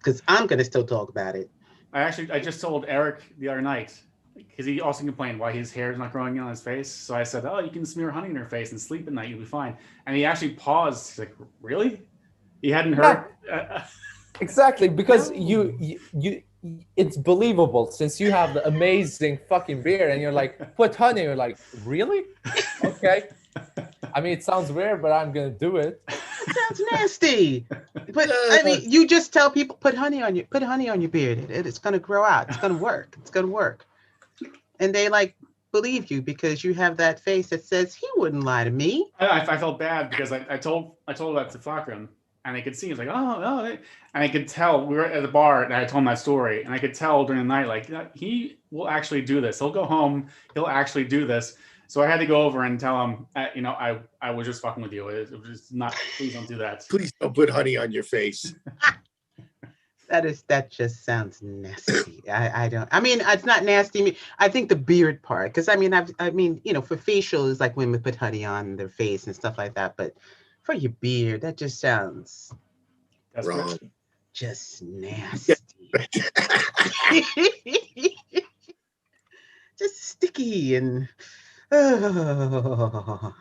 because I'm gonna still talk about it. I just told Eric the other night because he also complained why his hair is not growing in on his face. So I said, "Oh, you can smear honey in your face and sleep at night; you'll be fine." And he actually paused. He's like, "Really?" He hadn't heard. Exactly, because No. you it's believable since you have the amazing fucking beard and you're like, put honey. You're like, really? Okay. I mean, it sounds weird, but I'm gonna do it. It sounds nasty. But I mean, you just tell people put honey on your beard. It's gonna grow out. It's gonna work. It's gonna work. And they like believe you because you have that face that says he wouldn't lie to me. I felt bad because I told that to Flakrim, and I could see he's like, oh, and I could tell we were at the bar and I told him that story, and I could tell during the night like he will actually do this. He'll go home. He'll actually do this. So I had to go over and tell him, I was just fucking with you. It was not. Please don't do that. Please don't put honey on your face. That just sounds nasty. I don't. I mean, it's not nasty. I think the beard part, because I mean, for facial is like women put honey on their face and stuff like that. But for your beard, that just sounds wrong. Just nasty. Just sticky and. Well,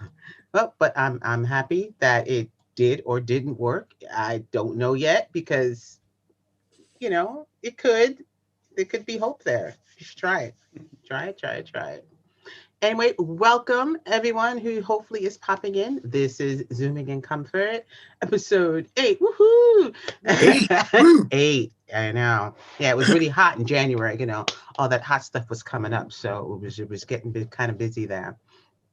but I'm happy that it did or didn't work. I don't know yet because, it could. There could be hope there. You should try it. Try it. Anyway, welcome everyone who hopefully is popping in. This is Zooming in Comfort, episode 8. Woohoo! 8. I know. Yeah, it was really hot in January. All that hot stuff was coming up, so it was getting kind of busy there.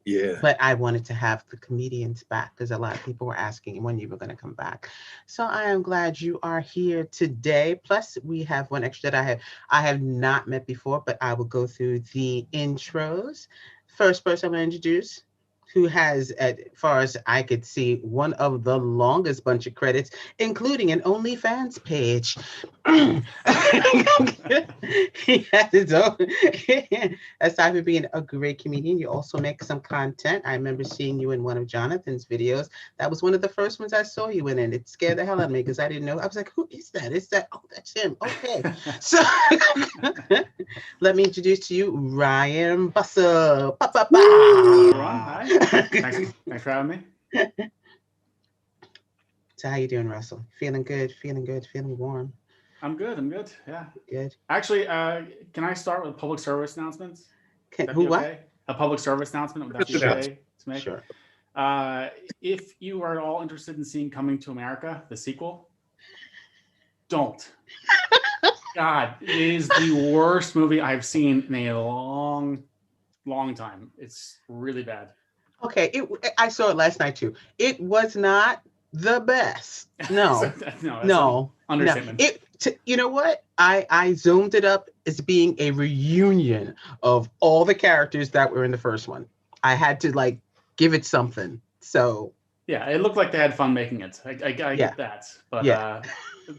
Yeah. But I wanted to have the comedians back because a lot of people were asking when you were going to come back. So I am glad you are here today. Plus, we have one extra that I have not met before, but I will go through the intros. First person I'm going to introduce, who has, as far as I could see, one of the longest bunch of credits, including an OnlyFans page. He has his own. Aside from being a great comedian, you also make some content. I remember seeing you in one of Jonathan's videos. That was one of the first ones I saw you in, and it scared the hell out of me because I didn't know. I was like, who is that? Is that? Oh, that's him. Okay. So let me introduce to you Ryan Bussell. Hi. Thanks for having me. So how you doing, Russell? Feeling good? Feeling warm? I'm good. Yeah. Good. Actually, can I start with public service announcements? What? A public service announcement. Would that be okay to make? Sure. If you are at all interested in seeing Coming to America, the sequel, don't. God, it is the worst movie I've seen in a long time. It's really bad. Okay, I saw it last night too. It was not the best. No, no. Understatement. You know what? I zoomed it up as being a reunion of all the characters that were in the first one. I had to give it something. So yeah, it looked like they had fun making it. I get that, but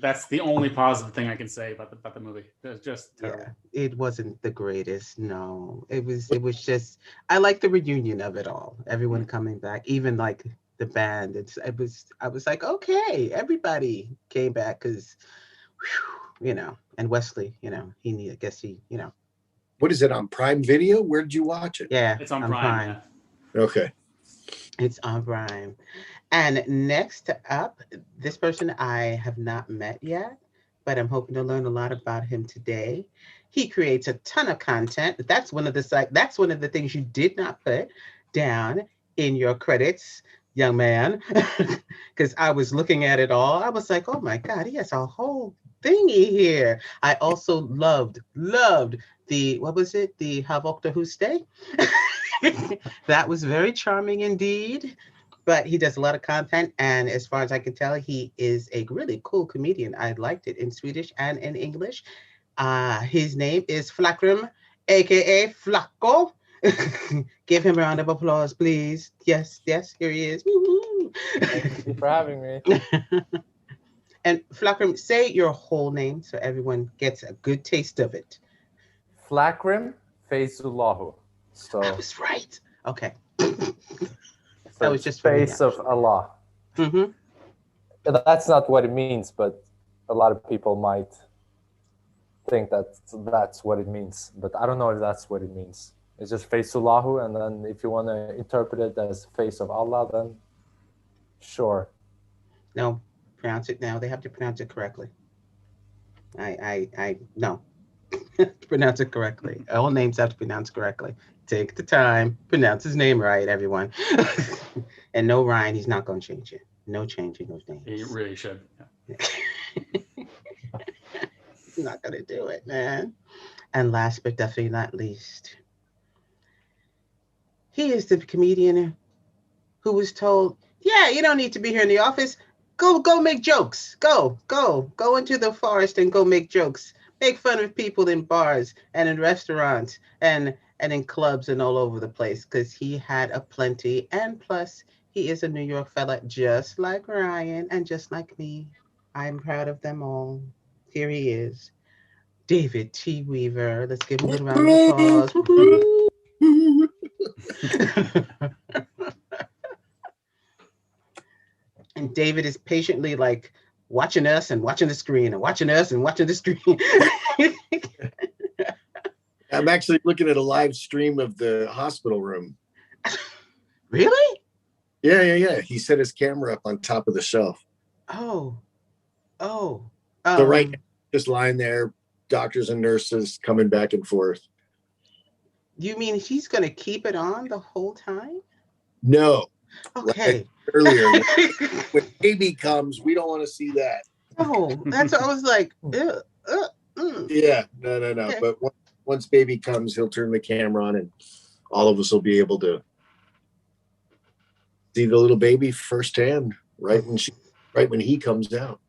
that's the only positive thing I can say about the movie. It was just terrible. Yeah, it wasn't the greatest. No, it was just. I like the reunion of it all. Everyone coming back, even the band. I was like, okay, everybody came back because, and Wesley, I guess he. What is it on Prime Video? Where did you watch it? Yeah, it's on Prime. Yeah. Okay. It's on Prime. And next up, this person I have not met yet, but I'm hoping to learn a lot about him today. He creates a ton of content. That's one of the things you did not put down in your credits, young man, because I was looking at it all. I was like, oh my God, he has a whole thingy here. I also loved the, what was it? The Havokta Huste. That was very charming indeed. But he does a lot of content, and as far as I can tell, he is a really cool comedian. I liked it in Swedish and in English. His name is Flakrim, aka Flako. Give him a round of applause, please. Yes, here he is. Woo-hoo. Thank you for having me. And Flakrim, say your whole name so everyone gets a good taste of it. Flakrim Fejzullahu. So I was right. Okay. That was just face of Allah. Mm-hmm. That's not what it means, but a lot of people might think that that's what it means, but I don't know if that's what it means. It's just Fejzullahu, and then if you want to interpret it as face of Allah, then sure. No, pronounce it now. They have to pronounce it correctly. No. Pronounce it correctly. All names have to be pronounced correctly. Take the time, pronounce his name right, everyone. And no, Ryan, he's not going to change it. No changing those names. He really should. Yeah. He's not going to do it, man. And last but definitely not least, he is the comedian who was told, yeah, you don't need to be here in the office. Go make jokes. Go into the forest and go make jokes. Make fun of people in bars and in restaurants and in clubs and all over the place, because he had a plenty. And plus, he is a New York fella, just like Ryan and just like me. I'm proud of them all. Here he is, David T. Weaver. Let's give him a little round of applause. And David is patiently like watching us and watching the screen and watching us and watching the screen. I'm actually looking at a live stream of the hospital room. Really? Yeah. He set his camera up on top of the shelf. Oh. So right now, just lying there, doctors and nurses coming back and forth. You mean he's going to keep it on the whole time? No. Okay. Like earlier, when baby comes, we don't want to see that. Oh, that's what I was like. Yeah, no. Okay. But once baby comes, he'll turn the camera on, and all of us will be able to see the little baby firsthand, right when he comes out.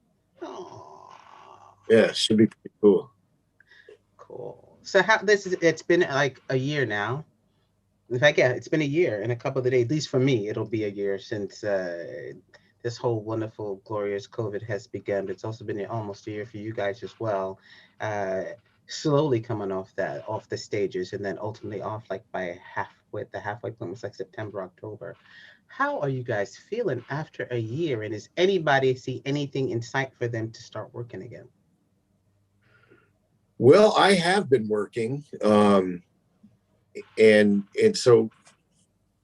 Oh. Yeah, should be pretty cool. Cool. So it's been like a year now. In fact, yeah, it's been a year and a couple of days. At least for me, it'll be a year since this whole wonderful, glorious COVID has begun. It's also been almost a year for you guys as well. Slowly coming off the stages, and then ultimately off like by the halfway point was like September, October. How are you guys feeling after a year? And does anybody see anything in sight for them to start working again? Well, I have been working. And so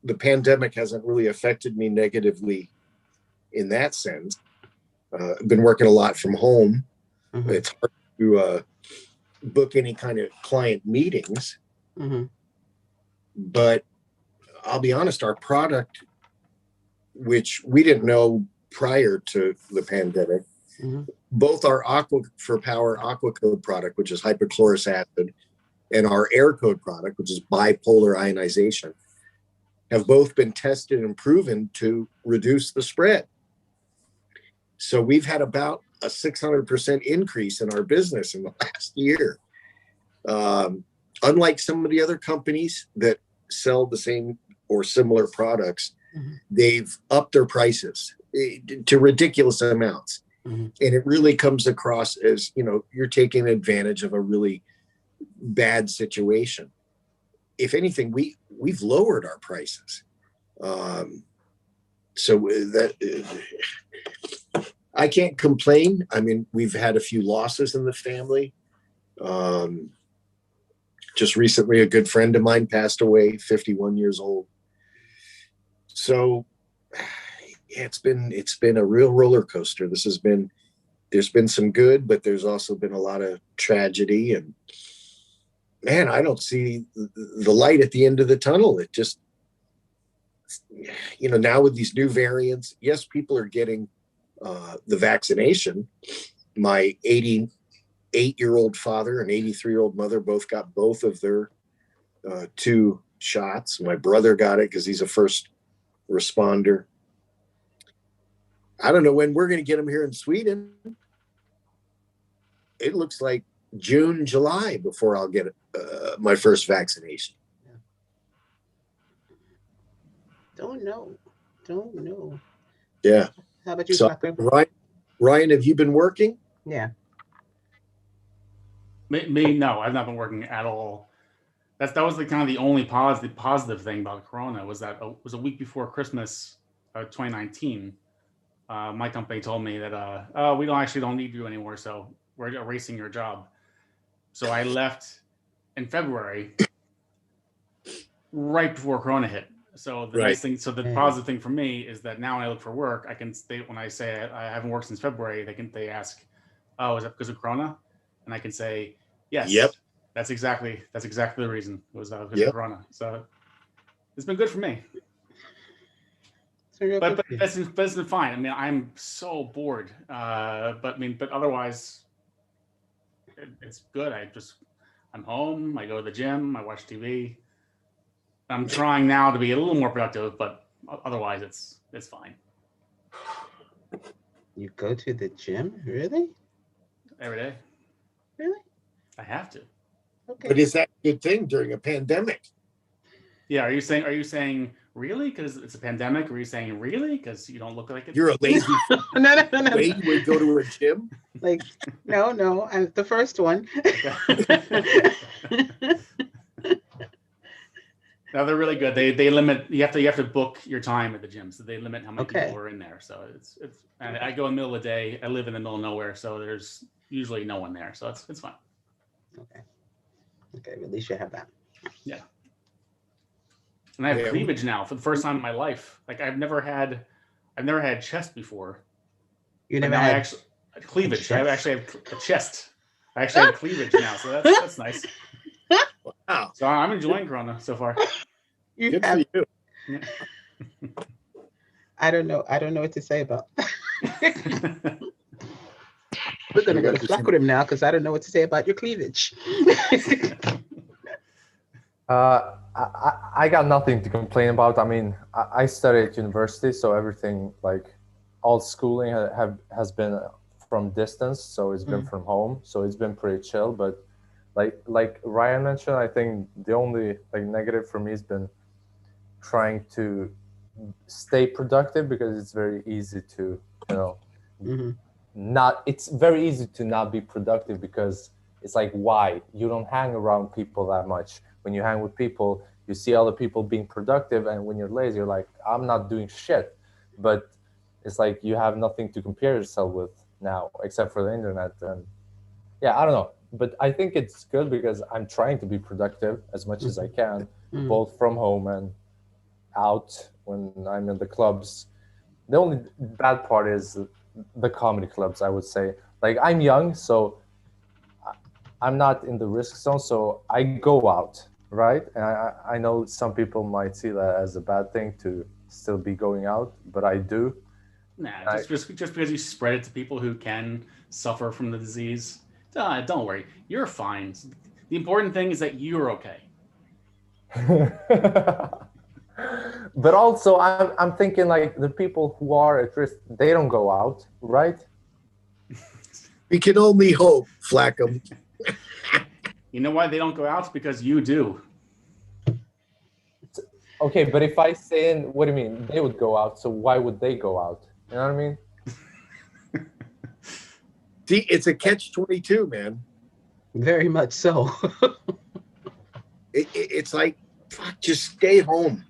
the pandemic hasn't really affected me negatively in that sense. I've been working a lot from home. Mm-hmm. It's hard to book any kind of client meetings. Mm-hmm. But I'll be honest, our product, which we didn't know prior to the pandemic, mm-hmm. both our Aqua for Power Aqua Code product, which is hypochlorous acid, and our Air Code product, which is bipolar ionization, have both been tested and proven to reduce the spread. So we've had about a 600% increase in our business in the last year. Unlike some of the other companies that sell the same or similar products, mm-hmm. they've upped their prices to ridiculous amounts. Mm-hmm. And it really comes across as, you're taking advantage of a really bad situation. If anything, we've lowered our prices. So that I can't complain. I mean, we've had a few losses in the family. Just recently, a good friend of mine passed away, 51 years old. So yeah, it's been a real roller coaster. There's been some good, but there's also been a lot of tragedy, and man, I don't see the light at the end of the tunnel. It just, now with these new variants, yes, people are getting the vaccination. My 88-year-old father and 83-year-old mother both got both of their 2 shots. My brother got it because he's a first responder. I don't know when we're going to get them here in Sweden. It looks like June, July before I'll get my first vaccination. Yeah. Don't know. Yeah. How about you, so, Ryan, have you been working? Yeah. Me, no, I've not been working at all. That was kind of the only positive thing about Corona was that it was a week before Christmas, 2019. my company told me that oh, we don't need you anymore, so we're erasing your job. So I left in February, right before Corona hit. So the nice thing, so the positive thing for me is that now when I look for work, I can stay. When I say I haven't worked since February, they ask, oh, is that because of Corona? And I can say, yes. Yep. That's exactly the reason. It was because of Corona. So it's been good for me. But it's been fine. I mean, I'm so bored. But otherwise, it's good. I'm home. I go to the gym. I watch TV. I'm trying now to be a little more productive, but otherwise, it's fine. You go to the gym, really? Every day. Really? I have to. Okay. But is that a good thing during a pandemic? Yeah. Are you saying really because it's a pandemic? Or are you saying really because you don't look like it? You're a lazy. No. Way you would go to a gym? Like, no. I'm the first one. No, they're really good. They limit. You have to book your time at the gym, so they limit how many people are in there. So it's. And I go in the middle of the day. I live in the middle of nowhere, so there's usually no one there. So it's fine. Okay. At least you have that. Yeah. And I have cleavage now for the first time in my life. Like I've never had chest before. You never had cleavage. I actually have a chest. I actually have cleavage now, so that's nice. Wow. So I'm enjoying Corona so far. Good for you. Yeah. I don't know what to say about that. We're gonna go to Flakrim now because I don't know what to say about your cleavage. I got nothing to complain about. I mean, I studied at university, so everything, like all schooling has been from distance, so it's been from home, so it's been pretty chill. But like Ryan mentioned, I think the only negative for me has been trying to stay productive because it's very easy to it's very easy to not be productive because it's like, why? You don't hang around people that much. When you hang with people, you see other people being productive, and when you're lazy, you're like, I'm not doing shit. But it's like you have nothing to compare yourself with now except for the internet. And yeah, I don't know. But I think it's good because I'm trying to be productive as much as I can, both from home and out when I'm in the clubs. The only bad part is the comedy clubs, I would say. Like, I'm young, so I'm not in the risk zone, so I go out, right? And I know some people might see that as a bad thing to still be going out, but I do. Nah, just because you spread it to people who can suffer from the disease, don't worry, you're fine. The important thing is that you're okay. But also, I'm thinking like the people who are at risk, they don't go out, right? We can only hope, Flackum. You know why they don't go out? It's because you do. Okay, but if I say in, what do you mean? They would go out, so why would they go out? You know what I mean? See, it's a catch-22, man. Very much so. It's like, fuck, just stay home.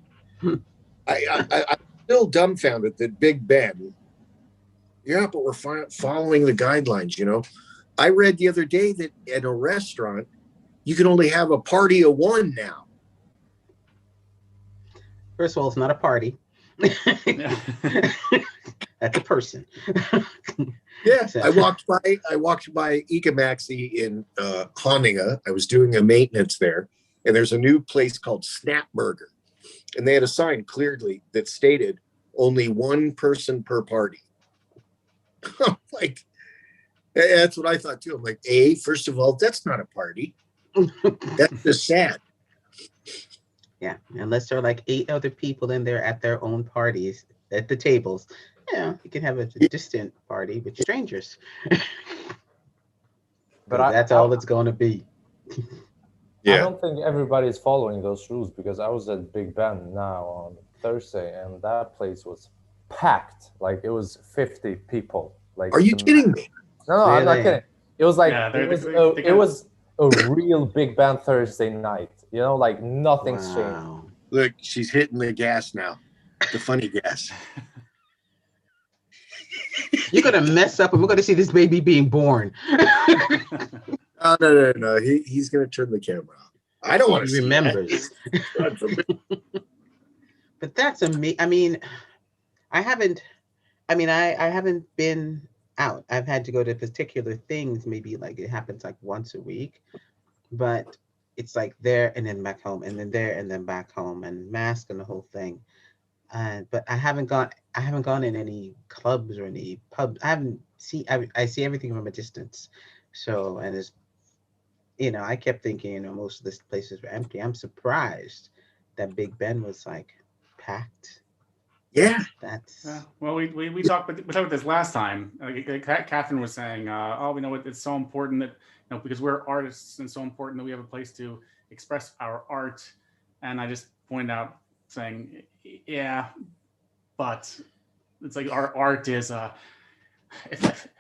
I'm still dumbfounded that Big Ben. Yeah, but we're following the guidelines, you know. I read the other day that at a restaurant, you can only have a party of one now. First of all, it's not a party. That's a person. Yeah, I walked by Ika Maxi in Haninga. I was doing a maintenance there, and there's a new place called Snap Burger, and they had a sign clearly that stated only one person per party. Like, that's what I thought too. I'm like, first of all, that's not a party. That's just sad. Yeah, unless there are like 8 other people in there at their own parties at the tables. Yeah, you can have a distant party with strangers. But that's all it's going to be. Yeah. I don't think everybody's following those rules because I was at Big Ben now on Thursday and that place was packed. Like it was 50 people. Like, are you kidding me? No, really? I'm not kidding. It was like it was a real Big Ben Thursday night. You know, like nothing's changed. Look, she's hitting the gas now. The funny gas. You're gonna mess up, and we're gonna see this baby being born. Oh, no. He's gonna turn the camera off. I don't want to He see remembers. that. God forbid. But that's I mean, I haven't. I mean, I haven't been out. I've had to go to particular things. Maybe like it happens like once a week, but it's like there and then back home, and then there and then back home, and mask and the whole thing. But I haven't gone. I haven't gone in any clubs or any pubs. I haven't seen. I see everything from a distance. So and it's I kept thinking most of these places were empty. I'm surprised that Big Ben was like packed. Yeah. That's well, we talked about this last time. Catherine was saying, "Oh, we know it's so important that because we're artists and so important that we have a place to express our art." And I just pointed out, saying, "Yeah, but it's like our art is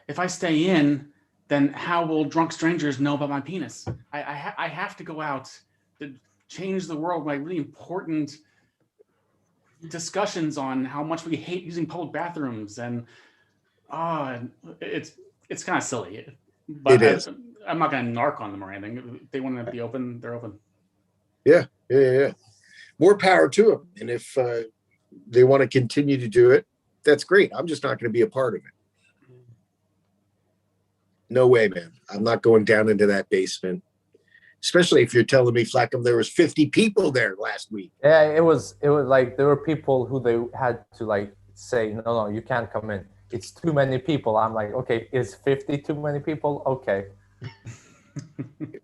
if I stay in, then how will drunk strangers know about my penis? I have to go out to change the world by really important discussions on how much we hate using public bathrooms, and it's kind of silly. But It is. I'm not going to narc on them or anything. If they want to be open, they're open. Yeah. More power to them. And if they want to continue to do it, that's great. I'm just not going to be a part of it. No way, man. I'm not going down into that basement. Especially if you're telling me, Flakrim, there was 50 people there last week. Yeah, it was like there were people who they had to like say, no, you can't come in. It's too many people. I'm like, okay, is 50 too many people? Okay.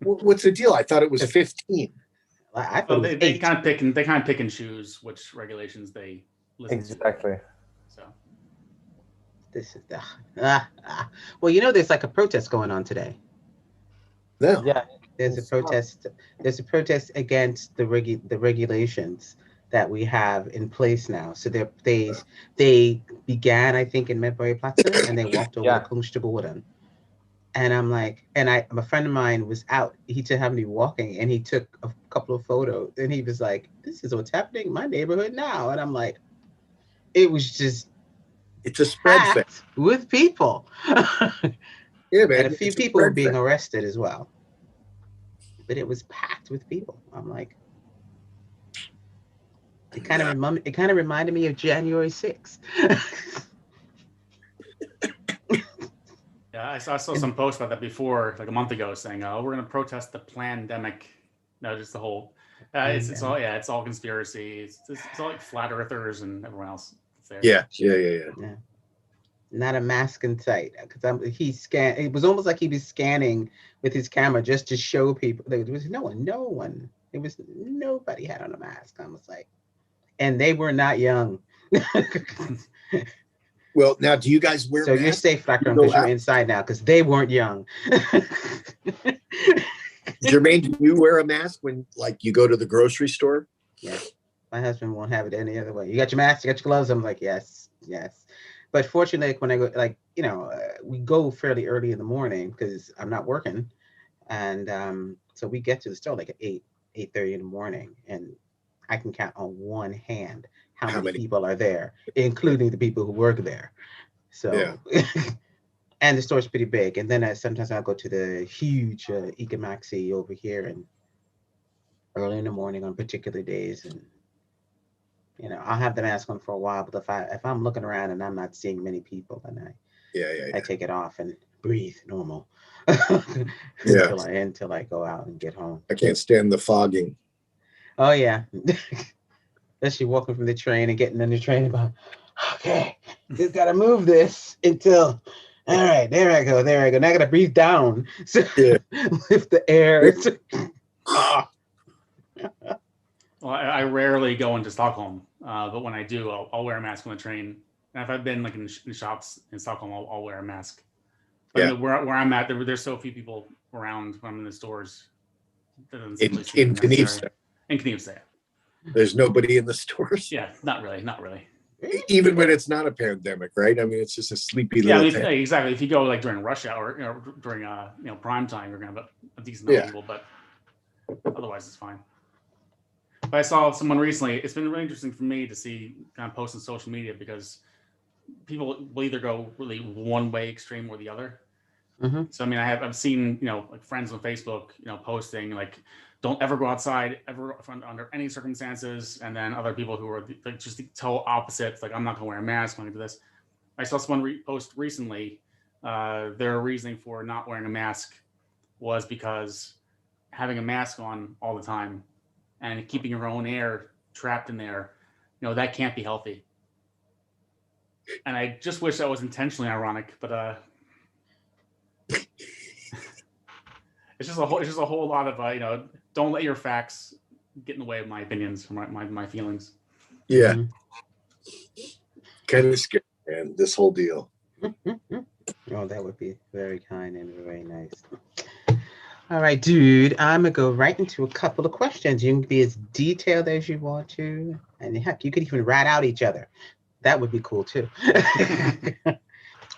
What's the deal? I thought it was 15. I thought they kind of pick and choose which regulations they listen exactly. to. So this is well, there's like a protest going on today. No. Yeah. There's a protest. There's a protest against the regulations that we have in place now. So they began, I think, in Medborgarplatz, and they walked over to Kungsträuber. And I'm like, a friend of mine was out. He to have me walking, and he took a couple of photos, and he was like, "This is what's happening in my neighborhood now." And I'm like, it was just it's a spread packed with people. Yeah, man. And a few people were being arrested as well. But it was packed with people. I'm like, it kind of reminded me of January 6th. Yeah, I saw some post about that before, like a month ago, saying, "Oh, we're going to protest the pandemic." No, just the whole. It's all conspiracy. It's all like flat earthers and everyone else. There. Yeah. Not a mask in sight, because it was almost like he was scanning with his camera just to show people. There was no one. It was nobody had on a mask. I was like, and they were not young. Well, now, do you guys wear masks? You're safe, Flakrim, because you're inside now, because they weren't young. Germaine, do you wear a mask when, like, you go to the grocery store? Yes. My husband won't have it any other way. You got your mask, you got your gloves. I'm like, yes. But fortunately, when I go, we go fairly early in the morning because I'm not working. And so we get to the store like at 8:30 in the morning. And I can count on one hand how many people are there, including the people who work there. So, and the store's pretty big. And then sometimes I'll go to the huge Ika Maxi over here and early in the morning on particular days. And, I'll have the mask on for a while, but if I'm looking around and I'm not seeing many people, then I take it off and breathe normal until I go out and get home. I can't stand the fogging. Oh yeah. Especially walking from the train and getting in the train about, okay, just gotta move this until, all right, there I go. Now I gotta breathe down. So lift the air. Well, I rarely go into Stockholm, but when I do, I'll wear a mask on the train. And if I've been like in shops in Stockholm, I'll wear a mask. But where I'm at, there's so few people around when I'm in the stores. In Knivsta. In Knivsta. There's nobody in the stores. Yeah, not really. Even when it's not a pandemic, right? I mean, it's just a sleepy little. Yeah, exactly. If you go like during rush hour, during prime time, you're gonna have a decent amount of people, but otherwise it's fine. But I saw someone recently. It's been really interesting for me to see kind of posts on social media because people will either go really one way extreme or the other. Mm-hmm. So I mean, I've seen like friends on Facebook posting like, don't ever go outside ever under any circumstances, and then other people who are like just the total opposite, like I'm not gonna wear a mask, I'm gonna do this. I saw someone post recently, their reasoning for not wearing a mask was because having a mask on all the time and keeping your own air trapped in there, that can't be healthy. And I just wish that was intentionally ironic, but it's just a whole lot of don't let your facts get in the way of my opinions or my feelings. Yeah. Mm-hmm. Kind of scary, man, this whole deal. Oh, that would be very kind and very nice. All right, dude, I'm going to go right into a couple of questions. You can be as detailed as you want to. And heck, you could even rat out each other. That would be cool, too.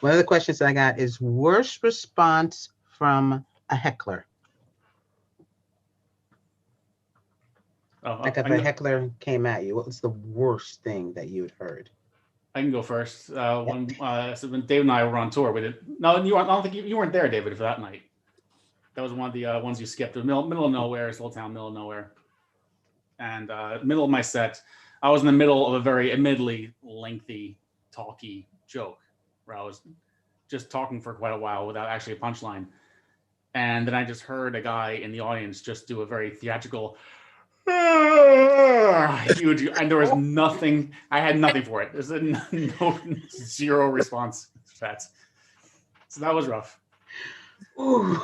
One of the questions I got is worst response from a heckler. Like if a heckler came at you, what was the worst thing that you had heard? I can go first. So when David and I were on tour, we did. No, I don't think you weren't there, David, for that night. That was one of the ones you skipped. It was middle of nowhere, it's a little town, middle of nowhere. And middle of my set, I was in the middle of a very admittedly lengthy, talky joke where I was just talking for quite a while without actually a punchline. And then I just heard a guy in the audience just do a very theatrical huge, and there was nothing. I had nothing for it. There's zero response to that. So that was rough. Ooh.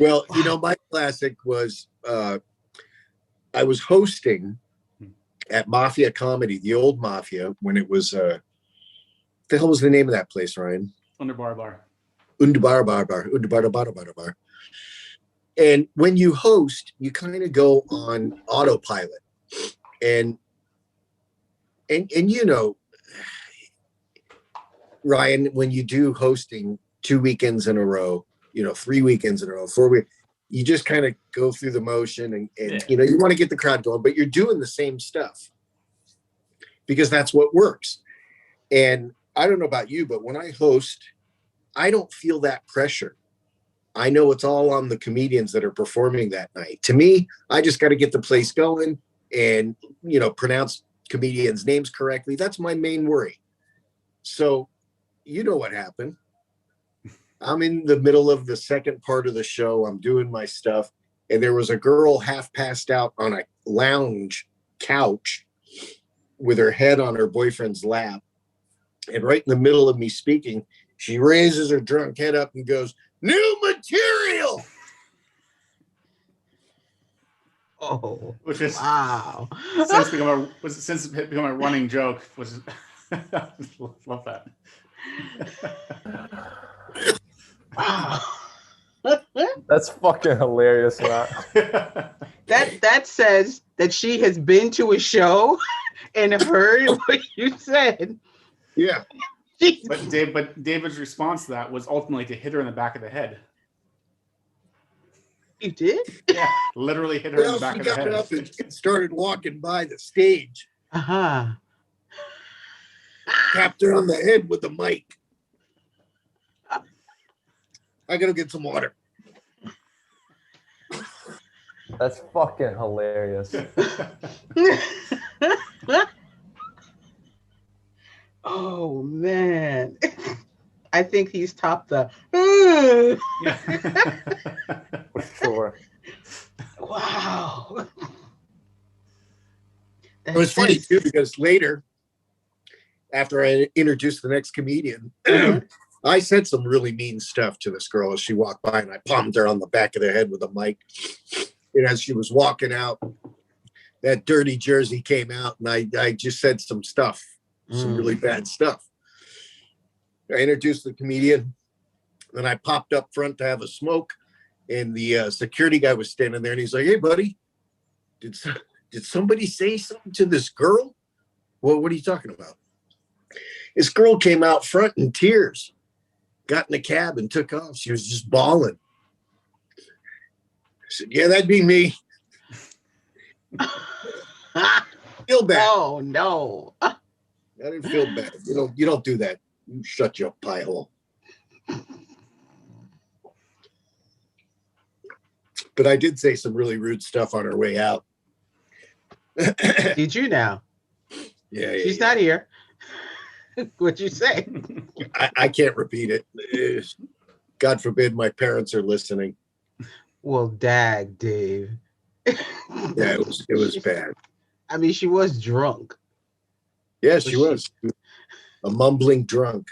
Well, my classic was I was hosting at Mafia Comedy, the old Mafia, when it was the hell was the name of that place, Ryan? Underbar Bar. Underbar Bar. And when you host, you kind of go on autopilot. And Ryan, when you do hosting 2 weekends in a row, 3 weekends in a row, 4 weeks, you just kind of go through the motion and yeah. You want to get the crowd going, but you're doing the same stuff because that's what works. And I don't know about you, but when I host, I don't feel that pressure. I know it's all on the comedians that are performing that night. To me, I just got to get the place going and, pronounce comedians' names correctly. That's my main worry. So, you know what happened. I'm in the middle of the second part of the show. I'm doing my stuff. And there was a girl half passed out on a lounge couch with her head on her boyfriend's lap. And right in the middle of me speaking, she raises her drunk head up and goes, "New material." Oh, which is wow! Since become a running joke. Love that. Wow. That's fucking hilarious, man. That says that she has been to a show and heard what you said. Yeah. But David's response to that was ultimately to hit her in the back of the head. You did? Yeah, literally hit her in the back of the head. She got up and started walking by the stage. Uh-huh. Tapped her on the head with the mic. I gotta get some water. That's fucking hilarious. Oh man. I think he's topped the For sure. Wow. It was funny too because later, after I introduced the next comedian, I said some really mean stuff to this girl as she walked by, and I palmed her on the back of the head with a mic. And as she was walking out, that dirty jersey came out, and I just said some stuff, some really bad stuff. I introduced the comedian, then I popped up front to have a smoke, and the security guy was standing there, and he's like, "Hey, buddy, did somebody say something to this girl?" "Well, what are you talking about?" This girl came out front in tears, got in the cab and took off. She was just bawling. I said, "Yeah, that'd be me." Feel bad. Oh no. I didn't feel bad. You don't do that. You shut your pie hole. But I did say some really rude stuff on her way out. Did you now? Yeah, She's not here. What'd you say? I can't repeat it. God forbid my parents are listening. Well, dag, Dave. Yeah, it was bad. I mean, she was drunk. Yes, she was. A mumbling drunk.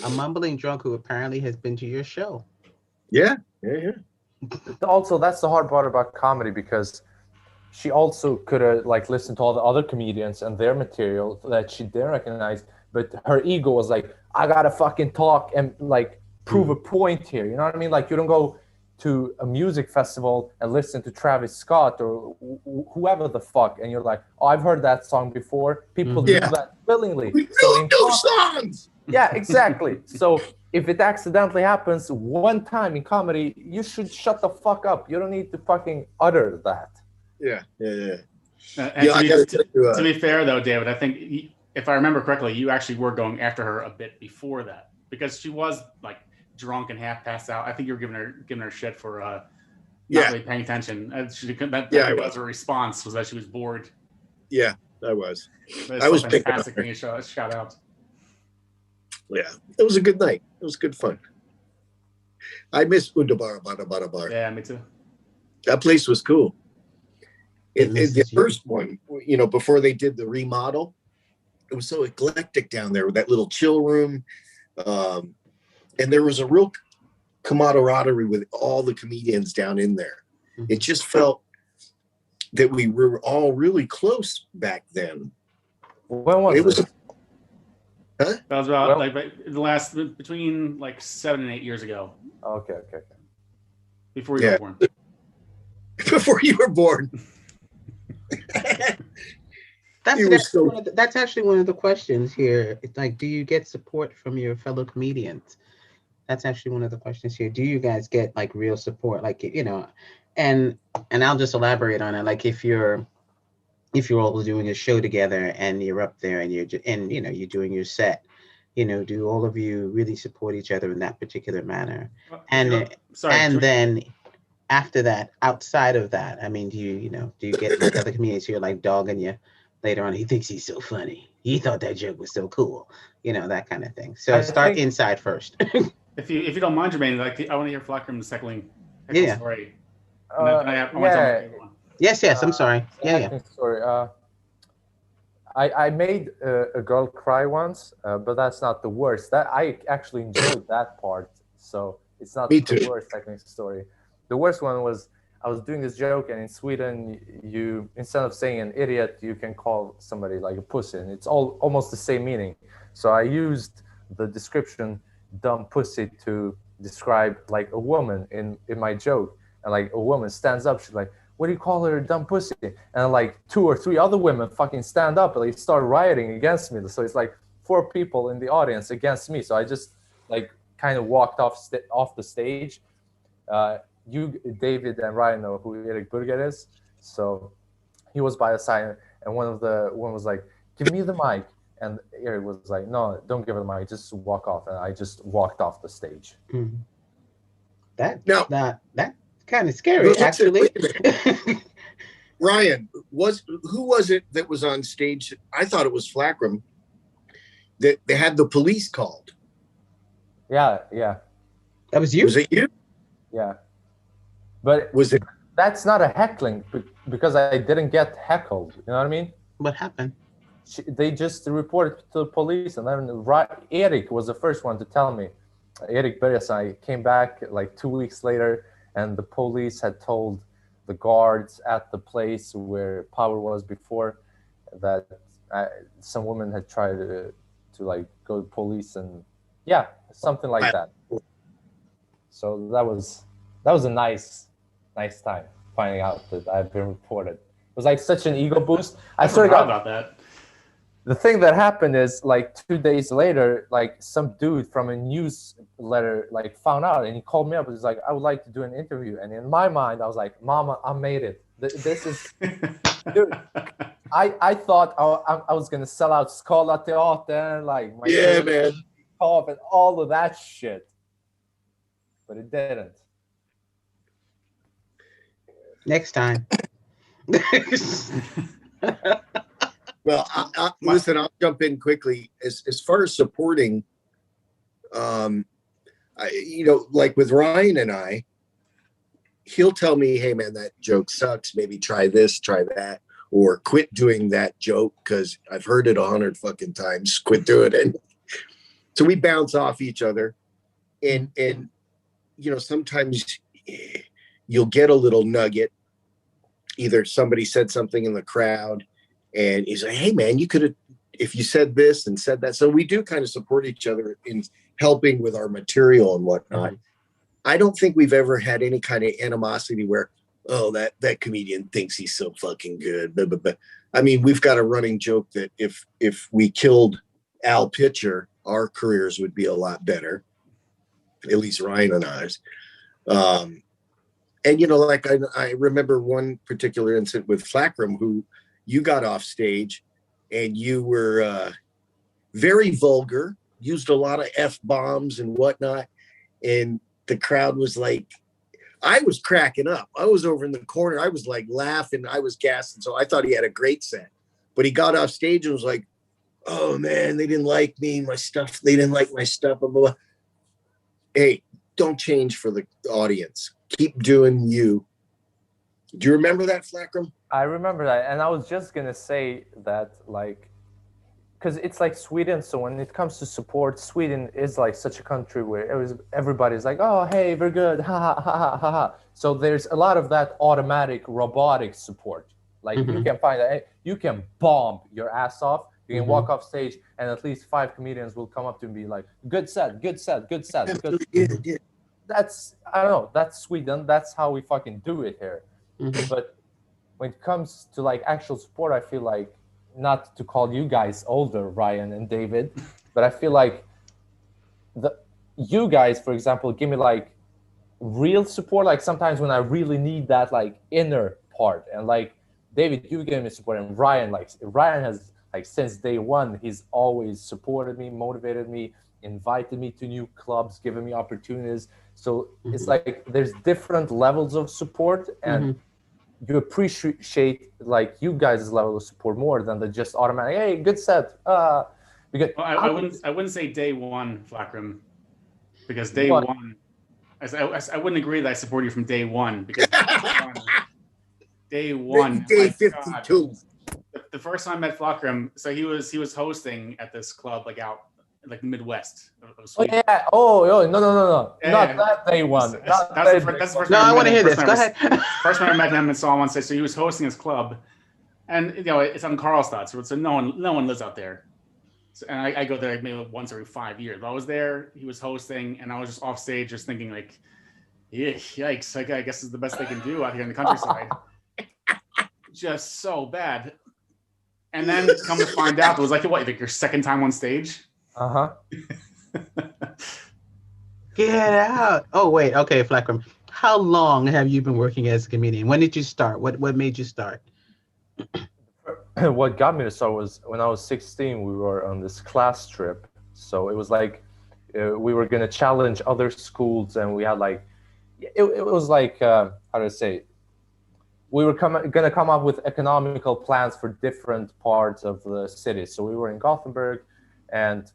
A mumbling drunk who apparently has been to your show. Yeah. Also, that's the hard part about comedy, because she also could have like listened to all the other comedians and their material that she didn't recognize, but her ego was like, I gotta fucking talk and like prove a point here. You know what I mean? Like, you don't go to a music festival and listen to Travis Scott or whoever the fuck, and you're like, oh, I've heard that song before. People do that willingly. We really do songs. Yeah, exactly. So if it accidentally happens one time in comedy, you should shut the fuck up. You don't need to fucking utter that. Yeah. To be fair, though, David, I think if I remember correctly, you actually were going after her a bit before that, because she was like drunk and half passed out. I think you were giving her shit for not really paying attention. That was her response, was that she was bored. Yeah, I was. I was fantastic when you shout out. Yeah, it was a good night. It was good fun. I miss Undabara Bada Bar. Yeah, me too. That place was cool. The first one, before they did the remodel, it was so eclectic down there with that little chill room. And there was a real camaraderie with all the comedians down in there. Mm-hmm. It just felt that we were all really close back then. When was it? Huh? That was about the last, between like 7 and 8 years ago. Okay. Before you were born. Before you were born. That's actually one of the questions here. It's like, do you get support from your fellow comedians? That's actually one of the questions here. Do you guys get like real support? Like, and I'll just elaborate on it. Like, if you're all doing a show together and you're up there and you're doing your set, do all of you really support each other in that particular manner? Then after that, outside of that, I mean, do you get like other comedians who are like dogging you later on? He thinks he's so funny. He thought that joke was so cool, that kind of thing. So start inside first. If you don't mind, Germaine, I want to hear Flakrim's second story. Yes. I'm sorry. Story. I made a girl cry once, but that's not the worst. That I actually enjoyed that part, so it's not the worst technical story. The worst one was, I was doing this joke, and in Sweden, you, instead of saying an idiot, you can call somebody like a pussy, and it's almost the same meaning. So I used the description dumb pussy to describe like a woman in my joke, and like a woman stands up, she's like, what do you call her, a dumb pussy? And like 2 or 3 other women fucking stand up and they start rioting against me. So it's like 4 people in the audience against me. So I just like kind of walked off the stage. You, David, and Ryan know who Erik Burger is. So he was by the side, and one was like, give me the mic. And Erik was like, no, don't give her the mic, just walk off. And I just walked off the stage. Mm-hmm. That kind of scary, actually. Ryan, who was it that was on stage? I thought it was Flakrim, that they had the police called. Yeah. That was you? Was it you? Yeah. But was it? That's not a heckling, because I didn't get heckled. You know what I mean? What happened? They just reported to the police, and then Erik was the first one to tell me. Erik Bergesai came back like 2 weeks later, and the police had told the guards at the place where Power was before that some woman had tried to like go to police, and something like that. So that was a nice time finding out that I've been reported. It was like such an ego boost. I forgot about that. The thing that happened is like 2 days later, like some dude from a newsletter like found out, and he called me up and was like, I would like to do an interview. And in my mind, I was like, Mama, I made it. This is, dude, I thought I was gonna sell out Scola Teater, like my Yeah, man. cough and all of that shit, but it didn't. Next time. Well, listen, I'll jump in quickly. As far as supporting, like with Ryan and I, he'll tell me, "Hey, man, that joke sucks. Maybe try this, try that, or quit doing that joke because I've heard it 100 fucking times. Quit doing it." So we bounce off each other, and sometimes you'll get a little nugget. Either somebody said something in the crowd, and he's like, "Hey, man, you could have, if you said this and said that." So we do kind of support each other in helping with our material and whatnot. I don't think we've ever had any kind of animosity where, oh, that comedian thinks he's so fucking good. But I mean, we've got a running joke that if we killed Al Pitcher, our careers would be a lot better. At least Ryan and ours. And like I remember one particular incident with Flakrim, who you got off stage and you were very vulgar, used a lot of F-bombs and whatnot. And the crowd was like, I was cracking up. I was over in the corner. I was like laughing. I was gassing. So I thought he had a great set. But he got off stage and was like, "Oh, man, they didn't like me, my stuff. They didn't like my stuff." Blah, blah, blah. Hey, don't change for the audience. Keep doing you. Do you remember that, Flakrim? I remember that, and I was just gonna say that, like, because it's like Sweden. So when it comes to support, Sweden is like such a country where everybody's like, "Oh, hey, we're good, ha ha ha ha ha ha." So there's a lot of that automatic, robotic support. Like you can find that you can bomb your ass off. You can walk off stage, and at least 5 comedians will come up to you and be like, "Good set, good set, good set." Good. Yeah. That's, I don't know. That's Sweden. That's how we fucking do it here. But when it comes to like actual support, I feel like, not to call you guys older, Ryan and David, but I feel like you guys, for example, give me like real support. Like sometimes when I really need that like inner part, and like David, you give me support, and Ryan has like since day one, he's always supported me, motivated me, invited me to new clubs, given me opportunities. So it's like there's different levels of support, and you appreciate like you guys' level of support more than the just automatic, "Hey, good set." Because I wouldn't say day one, Flakrim, because day one, I wouldn't agree that I support you from day one, because day one, day 52. The first time I met Flakrim, so he was hosting at this club like out like the Midwest of Sweden. No, not Yeah. that day one. That's the first No, time I want to hear first this. time Go ahead. First time I met him and saw him on stage, so he was hosting his club, and it's on Karlstad, so no one lives out there. So, and I go there maybe once every 5 years. But I was there, he was hosting, and I was just off stage, just thinking like, yeah, yikes! I guess it's the best they can do out here in the countryside. Just so bad. And then come to find out, it was like your second time on stage. Get out. Oh, wait. Okay, Flakrim. How long have you been working as a comedian? When did you start? What made you start? What got me to start was when I was 16, we were on this class trip. So it was like we were going to challenge other schools, and we had like, it was like, how to say, we were going to come up with economical plans for different parts of the city. So we were in Gothenburg, and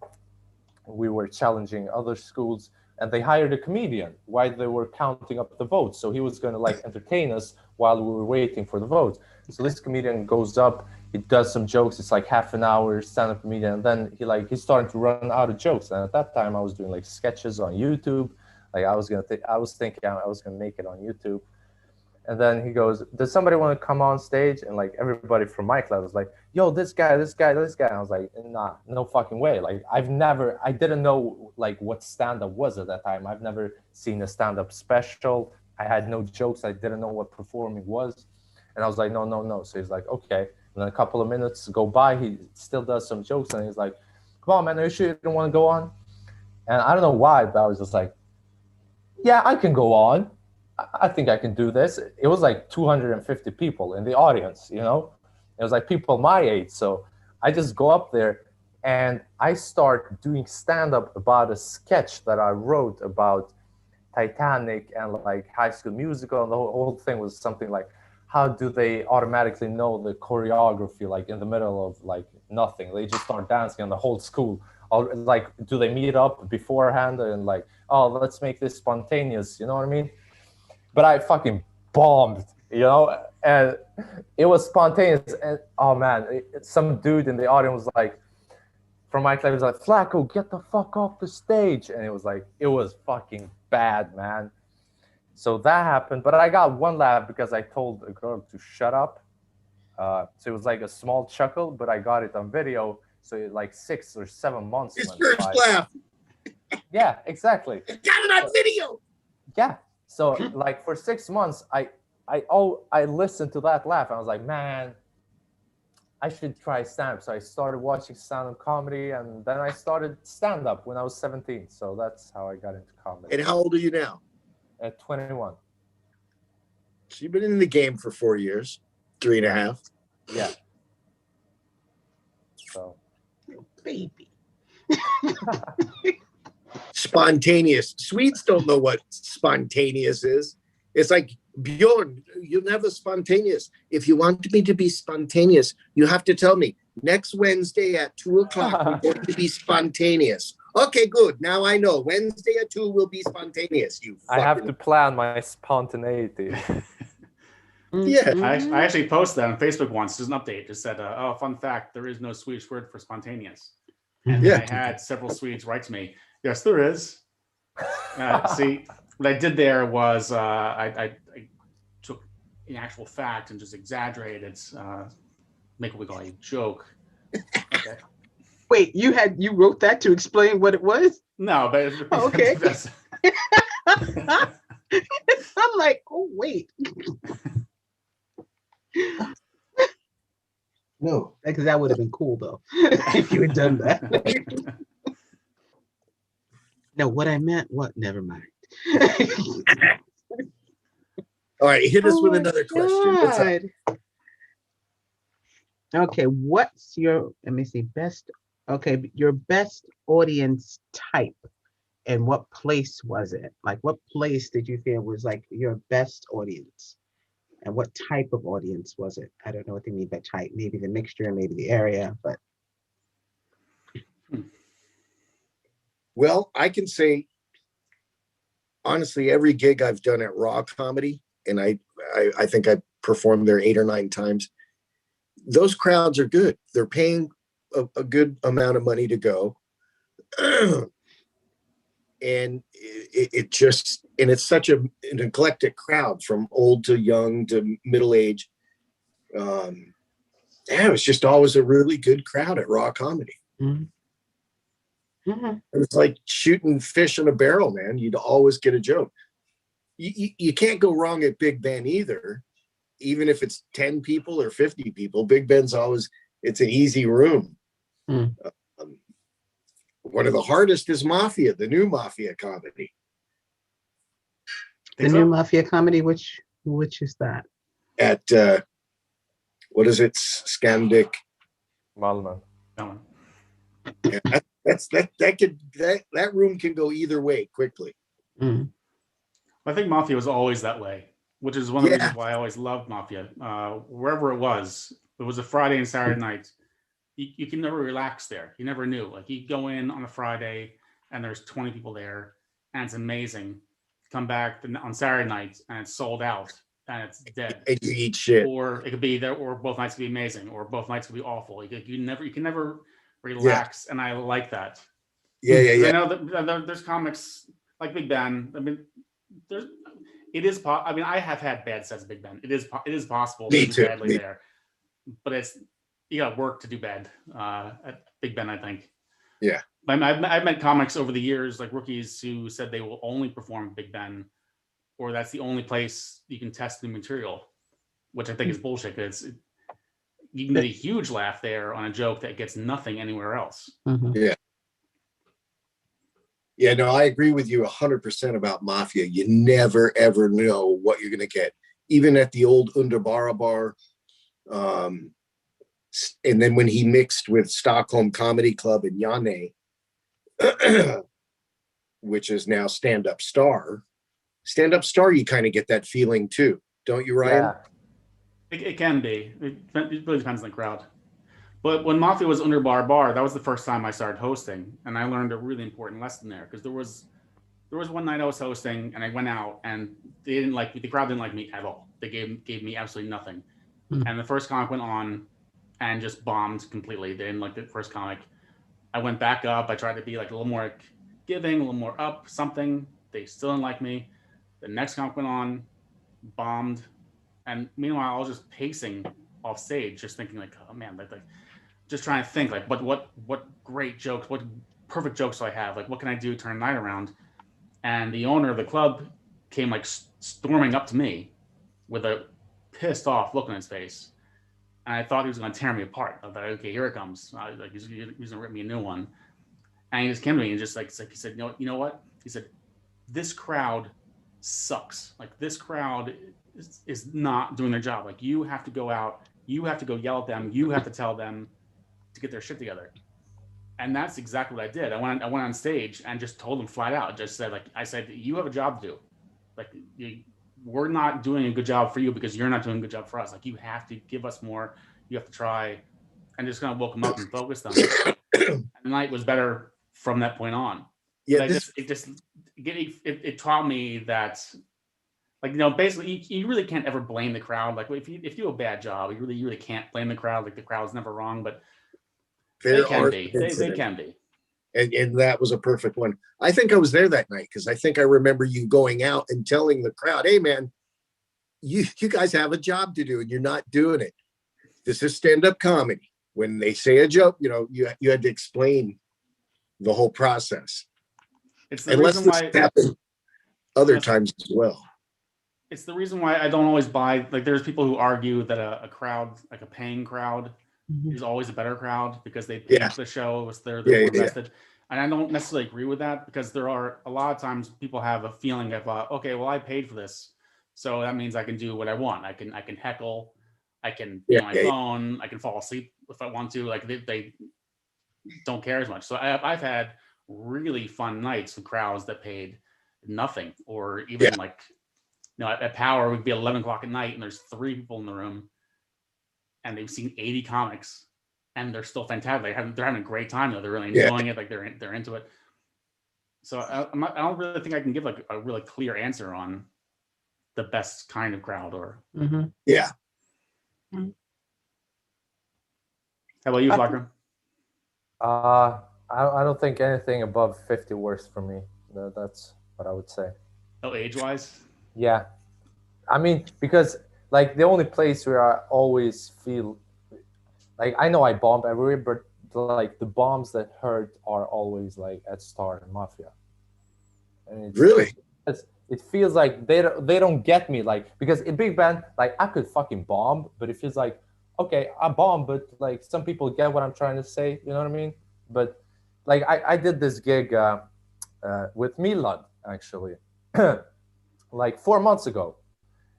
we were challenging other schools, and they hired a comedian while they were counting up the votes. So he was going to like entertain us while we were waiting for the votes. So this comedian goes up, he does some jokes. It's like half an hour stand-up comedian, and then he's starting to run out of jokes. And at that time, I was doing like sketches on YouTube. Like I was thinking I was gonna make it on YouTube. And then he goes, "Does somebody want to come on stage?" And like everybody from my class was like, "Yo, this guy." And I was like, "Nah, no fucking way." Like I didn't know like what stand-up was at that time. I've never seen a stand-up special. I had no jokes. I didn't know what performing was. And I was like, no. So he's like, okay. And then a couple of minutes go by, he still does some jokes, and he's like, "Come on, man, are you sure you don't want to go on?" And I don't know why, but I was just like, "Yeah, I can go on. I think I can do this." It was like 250 people in the audience, It It was like people my age. So I just go up there and I start doing stand-up about a sketch that I wrote about Titanic and like High School Musical. And the whole thing was something like, how do they automatically know the choreography like in the middle of like nothing? They just start dancing and the whole school, like, do they meet up beforehand and like, oh, let's make this spontaneous, you know what I mean? But I fucking bombed, you know, and it was spontaneous. And oh man, some dude in the audience was like, from my class was like, Flako, get the fuck off the stage. And it was like, it was fucking bad, man. So that happened, but I got one laugh because I told a girl to shut up. So it was like a small chuckle, but I got it on video. So it like 6 or 7 months. His first laugh. Yeah, exactly. Got it on video. Yeah. So like for 6 months, I listened to that laugh. And I was like, man, I should try stand-up. So I started watching stand-up comedy, and then I started stand-up when I was 17. So that's how I got into comedy. And how old are you now? At 21. So you've been in the game for 4 years, 3.5. Yeah. So. Baby. Spontaneous. Swedes don't know what spontaneous is. It's like, Bjorn, you're never spontaneous. If you want me to be spontaneous, you have to tell me next Wednesday at 2:00 we're going to be spontaneous. Okay, good. Now I know. Wednesday at 2 will be spontaneous. I have to plan my spontaneity. Yeah. I actually posted that on Facebook once. There's an update. Just said, oh, fun fact, there is no Swedish word for spontaneous. And I had several Swedes write to me, yes, there is. See, what I did there was I took an actual fact and just exaggerated, make what we call a joke. Okay. Wait, you wrote that to explain what it was? No, but okay. I'm like, oh wait. No, because that would have been cool though if you had done that. No, what I meant, never mind. All right, hit us with another question. What's up? Okay, what's your, let me see, your best audience type, and what place was it? Like, what place did you feel was like your best audience? And what type of audience was it? I don't know what they mean by type. Maybe the mixture, maybe the area, but. Well, I can say, honestly, every gig I've done at Raw Comedy, and I think I performed there 8 or 9 times, those crowds are good. They're paying a good amount of money to go. And it's such an eclectic crowd, from old to young to middle age. It was just always a really good crowd at Raw Comedy. Mm-hmm. Mm-hmm. It's like shooting fish in a barrel, man. You'd always get a joke. You can't go wrong at Big Ben either. Even if it's 10 people or 50 people, Big Ben's always, it's an easy room. Mm. One of the hardest is Mafia, the new Mafia comedy. The new Mafia comedy, which is that? At what is it? Scandic Malmö. Yeah, that room can go either way quickly. Mm. I think Mafia was always that way, which is one of the reasons why I always loved Mafia. Wherever it was a Friday and Saturday night. You can never relax there. You never knew. Like, you go in on a Friday and there's 20 people there and it's amazing. Come back on Saturday night and it's sold out and it's dead. And you eat shit. Or it could be there, or both nights could be amazing, or both nights could be awful. You can never relax, and I like that. Yeah. I know that there's comics like Big Ben. I mean, I have had bad sets of Big Ben. It is possible to do badly there, but you got to work to do bad at Big Ben, I think. Yeah. I've met comics over the years, like rookies, who said they will only perform Big Ben, or that's the only place you can test the material, which I think is bullshit, because you can get a huge laugh there on a joke that gets nothing anywhere else. Mm-hmm. Yeah. Yeah, no, I agree with you 100% about Mafia. You never, ever know what you're going to get. Even at the old Underbara bar, And then when he mixed with Stockholm Comedy Club and Yane, which is now Stand Up Star, you kind of get that feeling too, don't you, Ryan? Yeah. It can be. It really depends on the crowd. But when Mafia was Underbar Bar, that was the first time I started hosting, and I learned a really important lesson there, because there was one night I was hosting, and I went out, and they didn't like me. The crowd didn't like me at all. They gave me absolutely nothing. And the first comic went on and just bombed completely. They didn't like the first comic. I went back up. I tried to be like a little more giving, a little more up, something. They still didn't like me. The next comic went on, bombed. And meanwhile, I was just pacing off stage, just thinking like, oh man, like just trying to think like, what great jokes, what perfect jokes do I have? Like, what can I do to turn the night around? And the owner of the club came like storming up to me with a pissed off look on his face. And I thought he was going to tear me apart. I thought, okay, here it comes. Like he's going to rip me a new one. And he just came to me and just like he said, you know what? He said, this crowd sucks. Like this crowd is not doing their job. Like you have to go out, you have to go yell at them, you have to tell them to get their shit together. And that's exactly what I did. I went on stage and just told them flat out. Just said I said, you have a job to do. Like we're not doing a good job for you because you're not doing a good job for us. Like you have to give us more. You have to try, and just kind of woke them up and focused them. And the night was better from that point on. Yeah, it taught me that, like, basically you really can't ever blame the crowd. Like if you do a bad job, you really can't blame the crowd. Like the crowd's never wrong, but they can be. They can be. And that was a perfect one. I think I was there that night because I think I remember you going out and telling the crowd, hey man, you guys have a job to do and you're not doing it. This is stand-up comedy. When they say a joke, you had to explain the whole process. It's the reason why happened other times as well. It's the reason why I don't always buy, like there's people who argue that a crowd, like a paying crowd, is always a better crowd because they pay for the show, they're more invested. And I don't necessarily agree with that because there are a lot of times people have a feeling of, okay, well I paid for this, so that means I can do what I want. I can heckle, I can be on my phone, I can fall asleep if I want to. Like they don't care as much. So I've had really fun nights with crowds that paid nothing, or even like, at Power, it would be 11 o'clock at night and there's 3 people in the room and they've seen 80 comics and they're still fantastic. They're having a great time though. They're really enjoying it. Like they're into it. So I don't really think I can give like a really clear answer on the best kind of crowd or. Yeah. How about you, Flakrim? I don't think anything above 50 works for me. That's what I would say. Oh, age-wise? Yeah. I mean, because like the only place where I always feel like I know I bomb everywhere, but like the bombs that hurt are always like at Star and Mafia. And it feels like they don't get me, like, because in big band, like I could fucking bomb, but it feels like, okay, I bomb, but like some people get what I'm trying to say, you know what I mean? But like I did this gig with Milad actually like 4 months ago,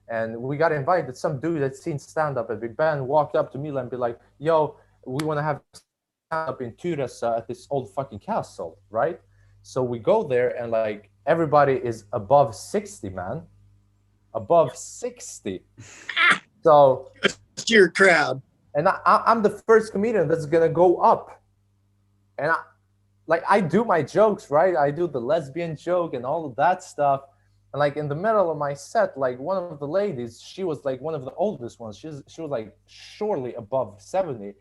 and we got invited. Some dude that's seen stand-up at Big Band walked up to Milad and be like, yo, we want to have stand-up in Tyresö at this old fucking castle, right? So we go there and like everybody is above 60, man. Above 60. So it's your crowd. And I'm the first comedian that's gonna go up. And I do my jokes, right? I do the lesbian joke and all of that stuff. And like in the middle of my set, like one of the ladies, she was like one of the oldest ones. She was like surely above 70.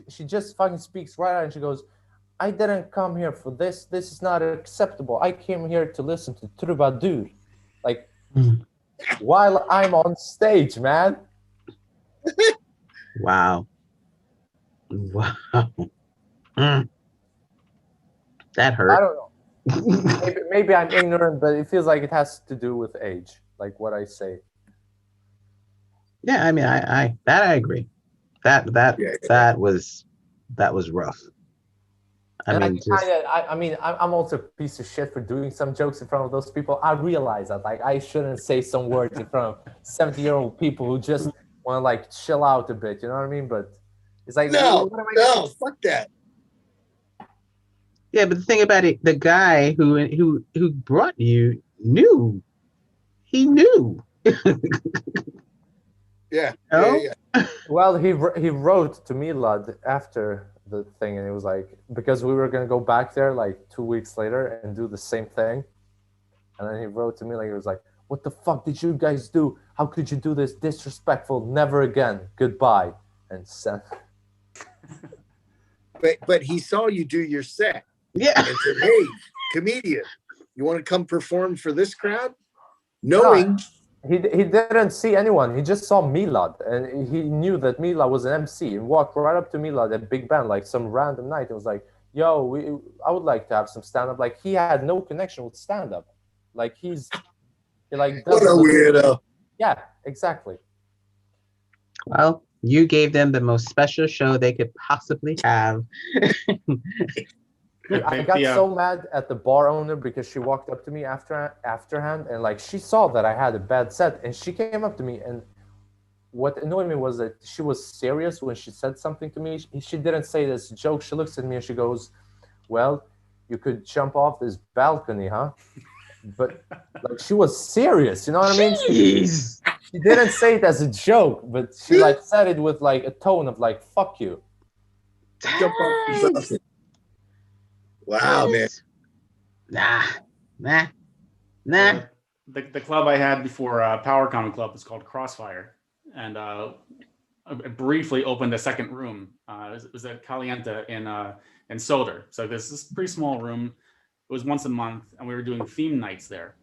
She just fucking speaks right out and she goes, I didn't come here for this. This is not acceptable. I came here to listen to Troubadour. Like, while I'm on stage, man. Wow. That hurt. I don't know. Maybe I'm ignorant, but it feels like it has to do with age, like what I say. Yeah, I mean, I agree. That was rough. I'm also a piece of shit for doing some jokes in front of those people. I realize that, like, I shouldn't say some words in front of 70-year-old people who just want to like chill out a bit. You know what I mean? But He's like, No, what am I gonna do? fuck that. Yeah, but the thing about it, the guy who brought you knew. He knew. Yeah, No? yeah. Well, he wrote to Milad after the thing, and it was like, because we were gonna go back there like 2 weeks later and do the same thing, and then he wrote to me like, he was like, "What the fuck did you guys do? How could you do this? Disrespectful. Never again. Goodbye." And sent. But he saw you do your set Yeah. and said, "Hey, comedian, you want to come perform for this crowd?" Knowing He didn't see anyone. He just saw Milad, and he knew that Milad was an MC. And walked right up to Milad at Big Band like some random night. It was like, "Yo, I would like to have some stand up." Like he had no connection with stand up. Like he like what a weirdo. Yeah, exactly. Well, you gave them the most special show they could possibly have. I got so mad at the bar owner because she walked up to me afterhand, and like she saw that I had a bad set, and she came up to me, and what annoyed me was that she was serious when she said something to me. She didn't say this joke. She looks at me and she goes, "Well, you could jump off this balcony, huh?" But like she was serious, you know what I mean? Jeez. She didn't say it as a joke, but she like said it with like a tone of like, "Fuck you." Jump off the balcony. Wow, man. Nah. The club I had before Power Comic Club was called Crossfire, and I briefly opened a second room. It was at Caliente in Soder. So this pretty small room. It was once a month, and we were doing theme nights there.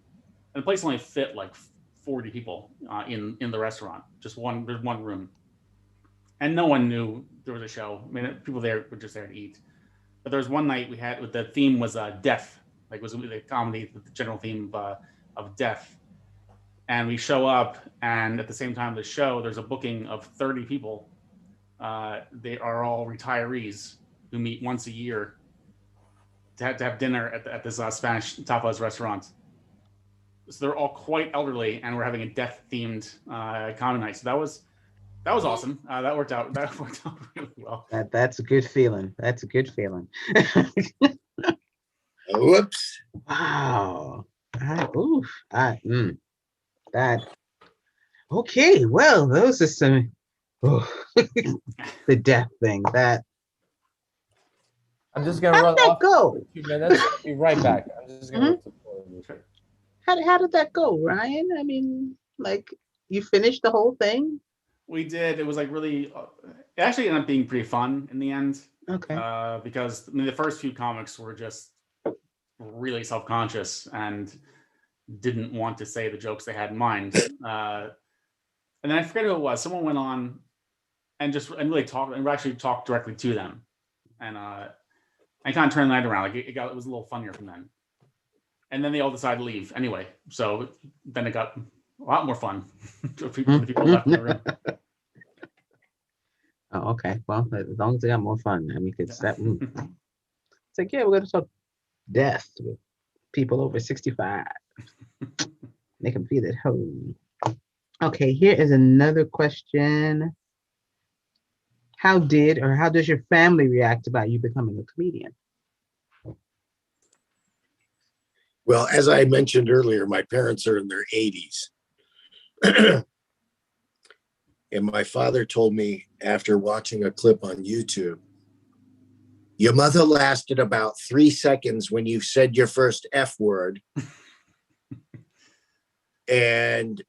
And the place only fit like 40 people in the restaurant. There's one room, and no one knew there was a show. I mean, people there were just there to eat. But there was one night we had, the theme was death. Like it was a comedy with the general theme of death. And we show up, and at the same time of the show, there's a booking of 30 people. They are all retirees who meet once a year to have dinner at this Spanish tapas restaurant. So they're all quite elderly, and we're having a death-themed comedy night. So that was awesome. That worked out really well. That's a good feeling. That's a good feeling. Whoops. Wow. That. Okay. Well, those are some. The death thing. That. I'm just gonna How run did that off go? for 2 minutes. I'll be right back. I'm just gonna look to How did that go, Ryan? I mean, like, you finished the whole thing? We did. It was like really. It actually ended up being pretty fun in the end. Okay. Because I mean, the first few comics were just really self-conscious and didn't want to say the jokes they had in mind. And then I forget who it was. Someone went on and really talked, and actually talked directly to them, and I kind of turned the night around. Like it was a little funnier from then. And then they all decided to leave anyway. So then it got a lot more fun. The people left the room. Oh, okay. Well, as long as they got more fun, I mean, it's that. It's like, yeah, we're gonna talk death with people over 65. Make them feel at home. Okay, here is another question. How does your family react about you becoming a comedian? Well, as I mentioned earlier, my parents are in their 80s. And my father told me after watching a clip on YouTube, your mother lasted about 3 seconds when you said your first F word. And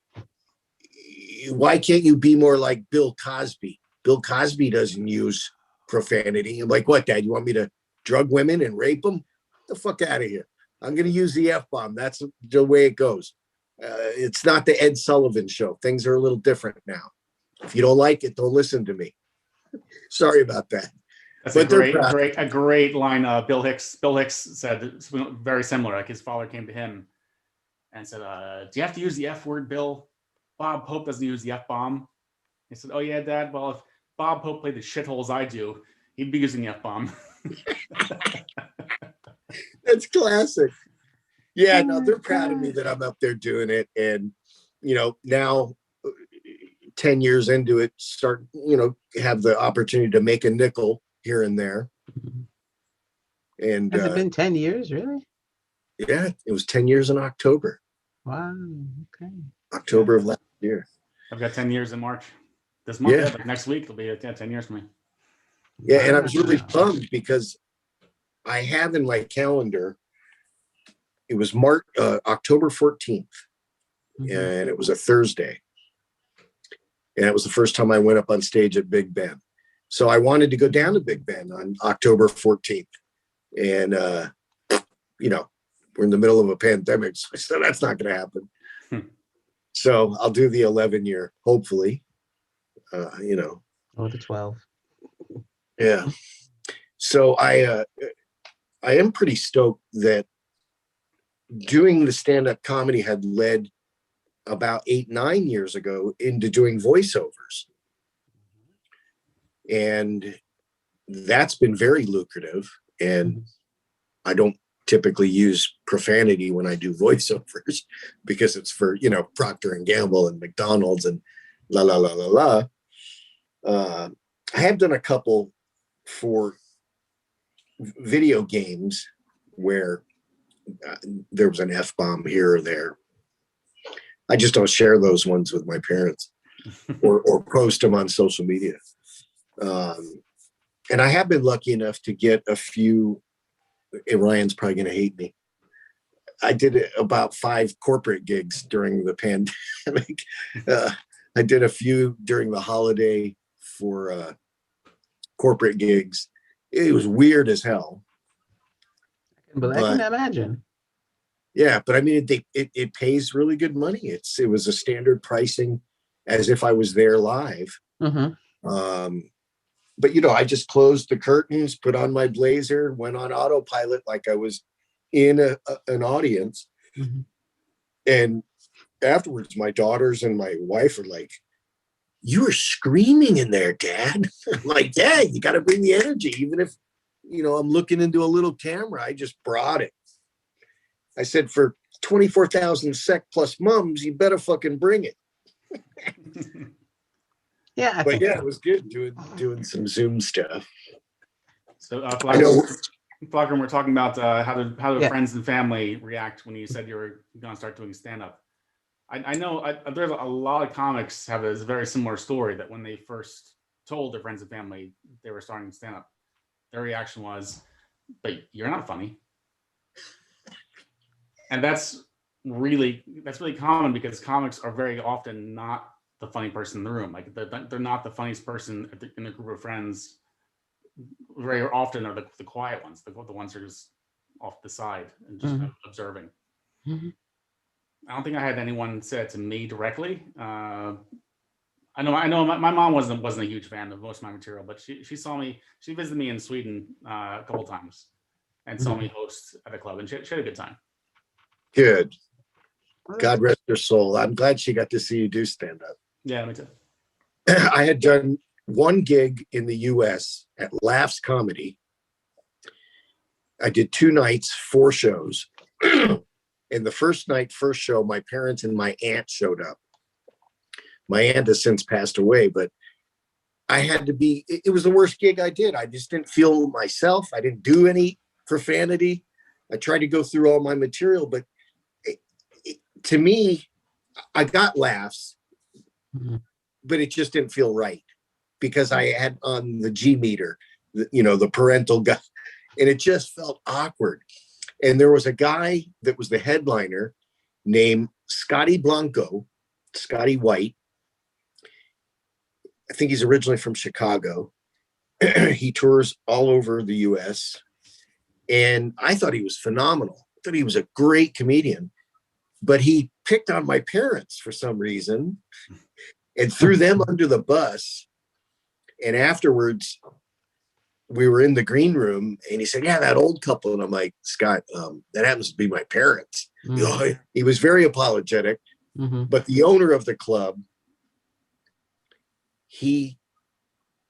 why can't you be more like Bill Cosby? Bill Cosby doesn't use profanity. I'm like, what, Dad? You want me to drug women and rape them? Get the fuck out of here. I'm going to use the F-bomb. That's the way it goes. It's not the Ed Sullivan show. Things are a little different now. If you don't like it, don't listen to me. Sorry about that. That's a great line. Bill Hicks said very similar. Like his father came to him and said, do you have to use the F word, Bill? Bob Hope doesn't use the F-bomb. He said, oh yeah, Dad. Well, if Bob Hope played the shitholes I do, he'd be using the F-bomb. That's classic. Yeah, no, they're proud of me that I'm up there doing it. And, now 10 years into it, start, have the opportunity to make a nickel here and there. And has it been 10 years, really? Yeah, it was 10 years in October. Wow. Okay. October of last year. I've got 10 years in March. This month, Yeah. like next week, it'll be 10 years for me. Yeah, and I was really bummed because I have in my calendar, it was October 14th, and it was a Thursday. And it was the first time I went up on stage at Big Ben. So I wanted to go down to Big Ben on October 14th. And, we're in the middle of a pandemic, so I said, that's not going to happen. So I'll do the 11-year, hopefully, Or the 12. Yeah. So I am pretty stoked that doing the stand-up comedy had led about 8-9 years ago into doing voiceovers. And that's been very lucrative. And I don't typically use profanity when I do voiceovers because it's for, Procter and Gamble and McDonald's and la, la, la, la, la. I have done a couple for video games where there was an F-bomb here or there. I just don't share those ones with my parents or post them on social media. And I have been lucky enough to get a few, Ryan's probably going to hate me. I did about 5 corporate gigs during the pandemic. I did a few during the holiday for corporate gigs. It was weird as hell. But I can imagine. Yeah, but I mean, it pays really good money. It was a standard pricing, as if I was there live. But I just closed the curtains, put on my blazer, went on autopilot like I was in an audience. And afterwards, my daughters and my wife are like, "You were screaming in there, Dad." I'm like, "Yeah, you got to bring the energy, even if I'm looking into a little camera. I just brought it." I said, "For 24,000 sec plus mums, you better fucking bring it." Yeah, but yeah, it was good doing some Zoom stuff. So, Flakrim, we're talking about how do friends and family react when you said you were going to start doing stand-up. I know there's a lot of comics have a very similar story, that when they first told their friends and family they were starting stand-up, their reaction was, "But you're not funny." And that's really common because comics are very often not the funny person in the room. Like they're not the funniest person in a group of friends. Very often are the quiet ones, the ones who are just off the side and just observing. I don't think I had anyone say it to me directly. I know my mom wasn't a huge fan of most of my material, but she visited me in Sweden a couple times and saw me host at a club, and she had a good time. Good. God rest her soul. I'm glad she got to see you do stand up. Yeah, me too. I had done one gig in the US at Laughs Comedy. I did 2 nights, 4 shows. And the first show, my parents and my aunt showed up. My aunt has since passed away, but I had to be, it was the worst gig I did. I just didn't feel myself. I didn't do any profanity. I tried to go through all my material, but to me, I got laughs, but it just didn't feel right because I had on the G meter, the parental guy, and it just felt awkward. And there was a guy that was the headliner named Scotty White. I think he's originally from Chicago. He tours all over the US. And I thought he was phenomenal. I thought he was a great comedian. But he picked on my parents for some reason and threw them under the bus. And afterwards, we were in the green room and he said, "Yeah, that old couple." And I'm like, "Scott, that happens to be my parents." He was very apologetic. But the owner of the club, he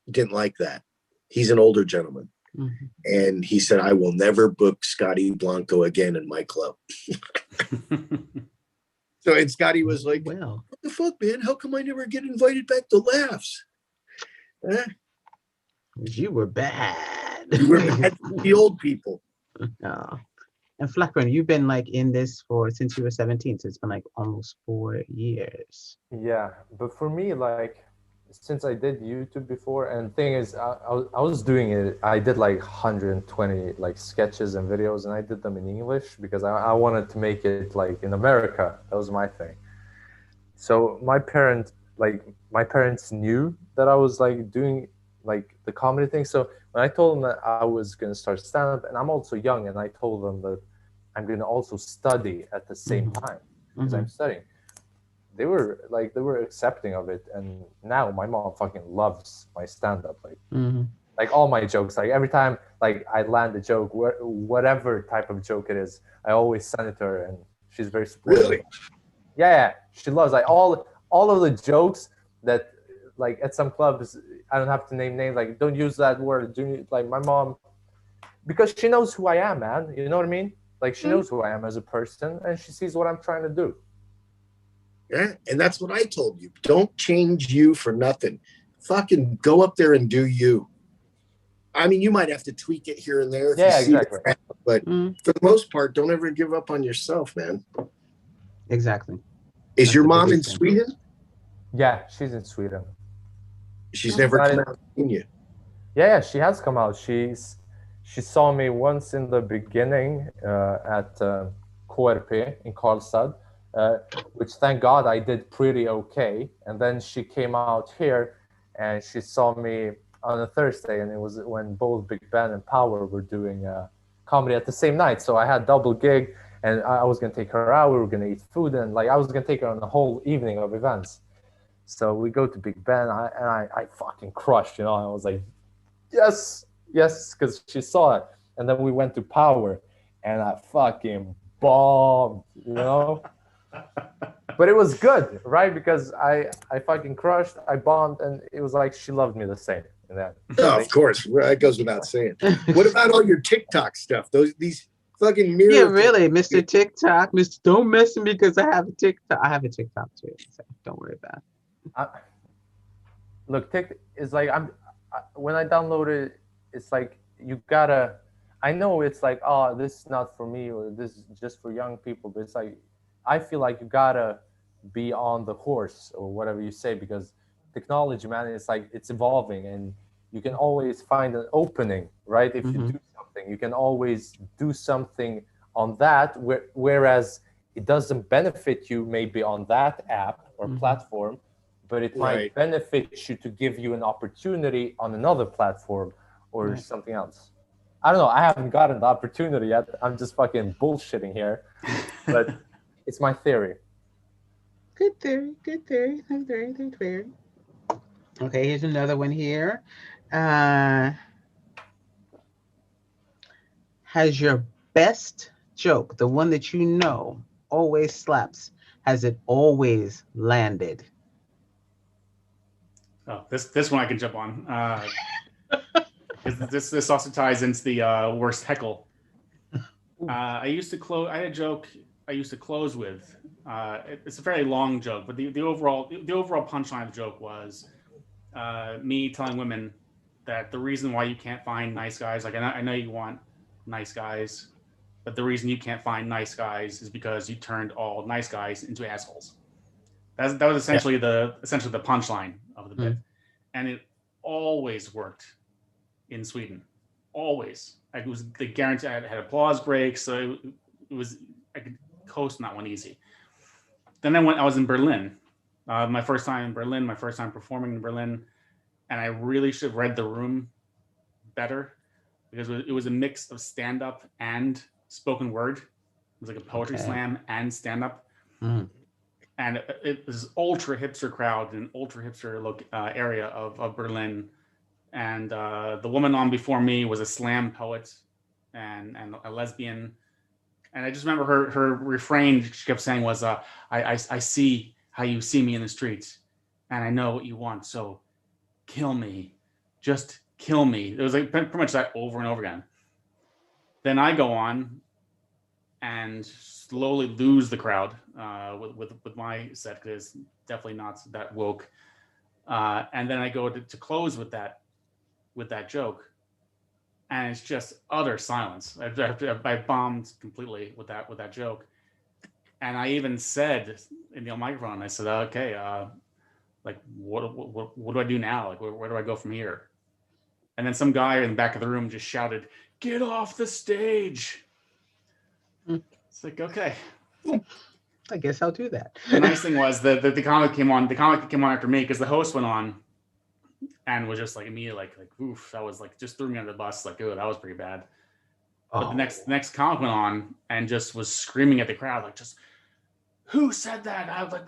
didn't like that. He's an older gentleman. And he said, "I will never book Scotty Blanco again in my club." So, and Scotty was like, Well, what the fuck, man? How come I never get invited back to laughs? you were bad. You were bad for the old people. No. And Flakrim, you've been like in this since you were 17, so it's been like almost 4 years. Yeah, but for me, like, since I did YouTube before, and the thing is, I was doing it. I did like 120 like sketches and videos, and I did them in English because I wanted to make it like in America. That was my thing. So my parents knew that I was like doing like the comedy thing. So when I told them that I was gonna start stand up, and I'm also young, and I told them that I'm gonna also study at the same time because I'm studying. They were accepting of it, and now my mom fucking loves my stand-up. Like all my jokes, like every time like I land a joke, whatever type of joke it is, I always send it to her, and she's very supportive. Really? Yeah, she loves like all of the jokes that like at some clubs I don't have to name names, like don't use that word. Like my mom, because she knows who I am, man. You know what I mean? Like she knows who I am as a person, and she sees what I'm trying to do. Yeah, and that's what I told you. Don't change you for nothing. Fucking go up there and do you. I mean, you might have to tweak it here and there. If Yeah, you see exactly. it, but for the most part, don't ever give up on yourself, man. Exactly. Is That's your the mom in biggest thing. Sweden? Yeah, she's in Sweden. She's never come out in you. Yeah, she has come out. She saw me once in the beginning at KRP in Karlstad, which thank God I did pretty okay. And then she came out here and she saw me on a Thursday, and it was when both Big Ben and Power were doing comedy at the same night. So I had double gig, and I was gonna take her out. We were gonna eat food, and like I was gonna take her on a whole evening of events. So we go to Big Ben, and I fucking crushed, you know. I was like, yes, because she saw it. And then we went to Power, and I fucking bombed, you know. But it was good, right? Because I fucking crushed, I bombed, and it was like she loved me the same. And then, Oh, of course, that goes without saying. What about all your TikTok stuff? These fucking mirror. Yeah, really, Mr. TikTok, Mr. Don't mess with me because I have a TikTok. I have a TikTok too, so don't worry about it. Look, TikTok is like when I download it, it's like you gotta. I know it's like, oh, this is not for me, or this is just for young people, but it's like I feel like you gotta be on the horse or whatever you say, because technology, man, it's like it's evolving, and you can always find an opening, right? If you do something, you can always do something on that, whereas it doesn't benefit you maybe on that app or platform, but it might benefit you to give you an opportunity on another platform or something else. I don't know. I haven't gotten the opportunity yet. I'm just fucking bullshitting here, but it's my theory. Good theory. Good theory. Good theory. Good theory. Okay, here's another one here. Has your best joke, the one that you know always slaps, has it always landed? Oh, this one I can jump on. This also ties into the worst heckle. I used to close. I had a joke I used to close with. It's a very long joke, but the overall punchline of the joke was me telling women that the reason why you can't find nice guys, like I know you want nice guys, but the reason you can't find nice guys is because you turned all nice guys into assholes. That was essentially the punchline of the bit, and it always worked in Sweden. Always, like it was the guarantee. I had applause breaks, so it was I could coast on that one easy. Then I was in Berlin, my first time in Berlin, my first time performing in Berlin, and I really should have read the room better because it was a mix of stand up and spoken word. It was like a poetry slam and stand up. And it was ultra hipster crowd in ultra hipster area of Berlin. And the woman on before me was a slam poet and a lesbian. And I just remember her refrain she kept saying was, I see how you see me in the streets and I know what you want. So kill me, just kill me. It was like pretty much that over and over again. Then I go on and slowly lose the crowd with my set, because it's definitely not that woke. And then I go to close with that joke, and it's just utter silence. I bombed completely with that joke, and I even said in the microphone, I said, "Okay, like what do I do now? Like where do I go from here?" And then some guy in the back of the room just shouted, "Get off the stage!" It's like, okay. I guess I'll do that. The nice thing was that the comic came on. The comic came on after me, because the host went on and was just like immediately like oof, that was like just threw me under the bus. Like, oh, that was pretty bad. But the next comic went on and just was screaming at the crowd, like, just who said that? I was like,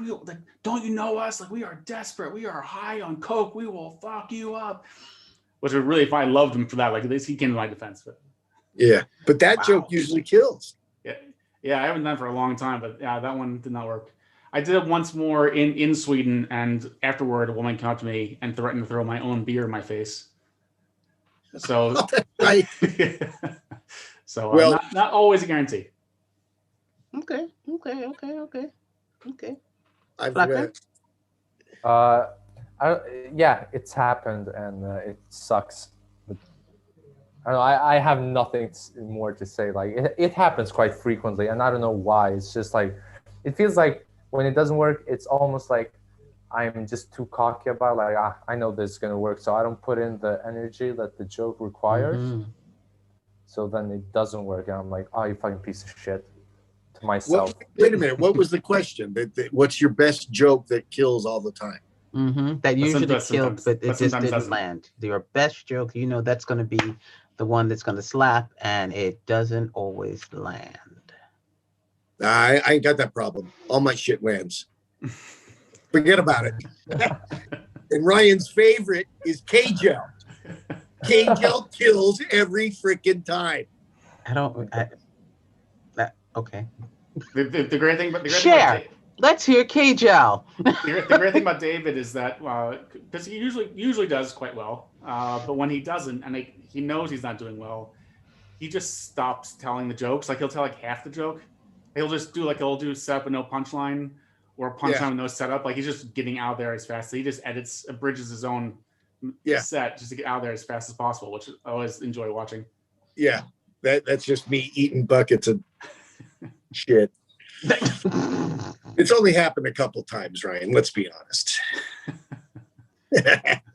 don't you know us? Like, we are desperate. We are high on coke. We will fuck you up. Which was really fun. I loved him for that. Like, at least he came to my defense. But Yeah, but that joke usually kills. Yeah, I haven't done it for a long time, but yeah, that one did not work. I did it once more in Sweden, and afterward, a woman came up to me and threatened to throw my own beer in my face. So, Right. So Well, not always a guarantee. Okay. I've Flakrim? Yeah, it's happened, and it sucks. But I don't know. I have nothing more to say. Like it happens quite frequently, and I don't know why. It's just like it feels like when it doesn't work, it's almost like I'm just too cocky about it. Like I know this is gonna work, so I don't put in the energy that the joke requires. Mm-hmm. So then it doesn't work, and I'm like, oh, you fucking piece of shit, to myself. wait a minute. What was the question? What's your best joke that kills all the time? Mm-hmm. That usually killed, but it just didn't doesn't. land. Your best joke, that's going to be the one that's going to slap, and it doesn't always land. I ain't got that problem. All my shit lands. Forget about it. And Ryan's favorite is K-Gel. K-Gel kills every freaking time. Okay. The great thing, Share. Let's hear K-Gel. The great thing about David is that because he usually does quite well, but when he doesn't, and he knows he's not doing well, he just stops telling the jokes. Like he'll tell like half the joke. He'll do setup and no punchline, or punchline with no setup. Like he's just getting out there as fast. So he just abridges his own set just to get out there as fast as possible, which I always enjoy watching. Yeah, that's just me eating buckets of shit. It's only happened a couple times, Ryan. Let's be honest.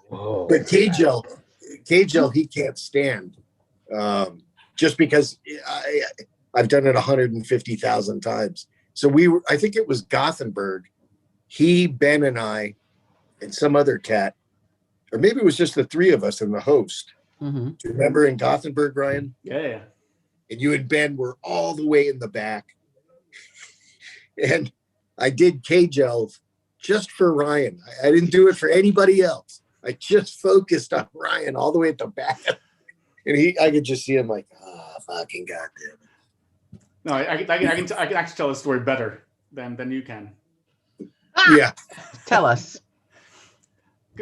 Whoa, but K-Gel, he can't stand. Just because I've done it 150,000 times. So I think it was Gothenburg. He, Ben, and I, and some other cat, or maybe it was just the three of us and the host. Mm-hmm. Do you remember in Gothenburg, Ryan? Yeah. And you and Ben were all the way in the back. And I did K-Gel just for Ryan. I didn't do it for anybody else. I just focused on Ryan all the way at the back. And I could just see him like, fucking goddamn it. No, I can actually tell the story better than you can. Yeah. Tell us.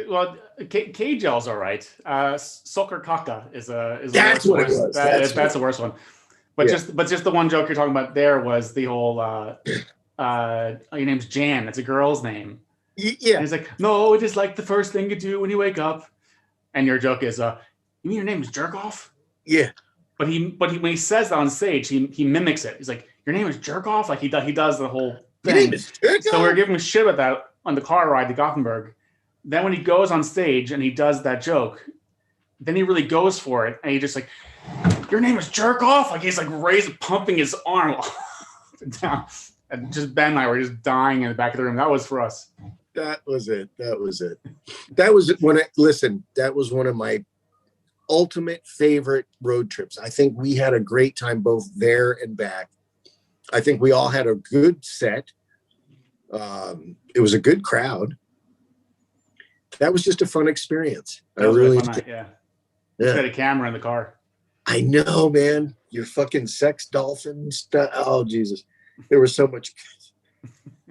Well, K-Gel's all right. Soccer Kaka is that's what it was. That's the worst one. But just the one joke you're talking about there was the whole your name's Jan. It's a girl's name. Yeah. And he's like, no, it is like the first thing you do when you wake up. And your joke is, you mean your name is Jerkoff? Yeah. But when he says that on stage, he mimics it. He's like, your name is Jerkoff? Like he does the whole thing. Your name is Jerkoff? So we're giving him shit about that on the car ride to Gothenburg. Then when he goes on stage and he does that joke, then he really goes for it. And he just like, your name is Jerkoff? Like he's like pumping his arm down. And just Ben and I were just dying in the back of the room. That was for us. That was it. That was one of my ultimate favorite road trips. I think we had a great time both there and back. I think we all had a good set. It was a good crowd. That was just a fun experience. That was really fun night, yeah. You had a camera in the car. I know, man. Your fucking sex dolphin stuff. Oh, Jesus. There was so much.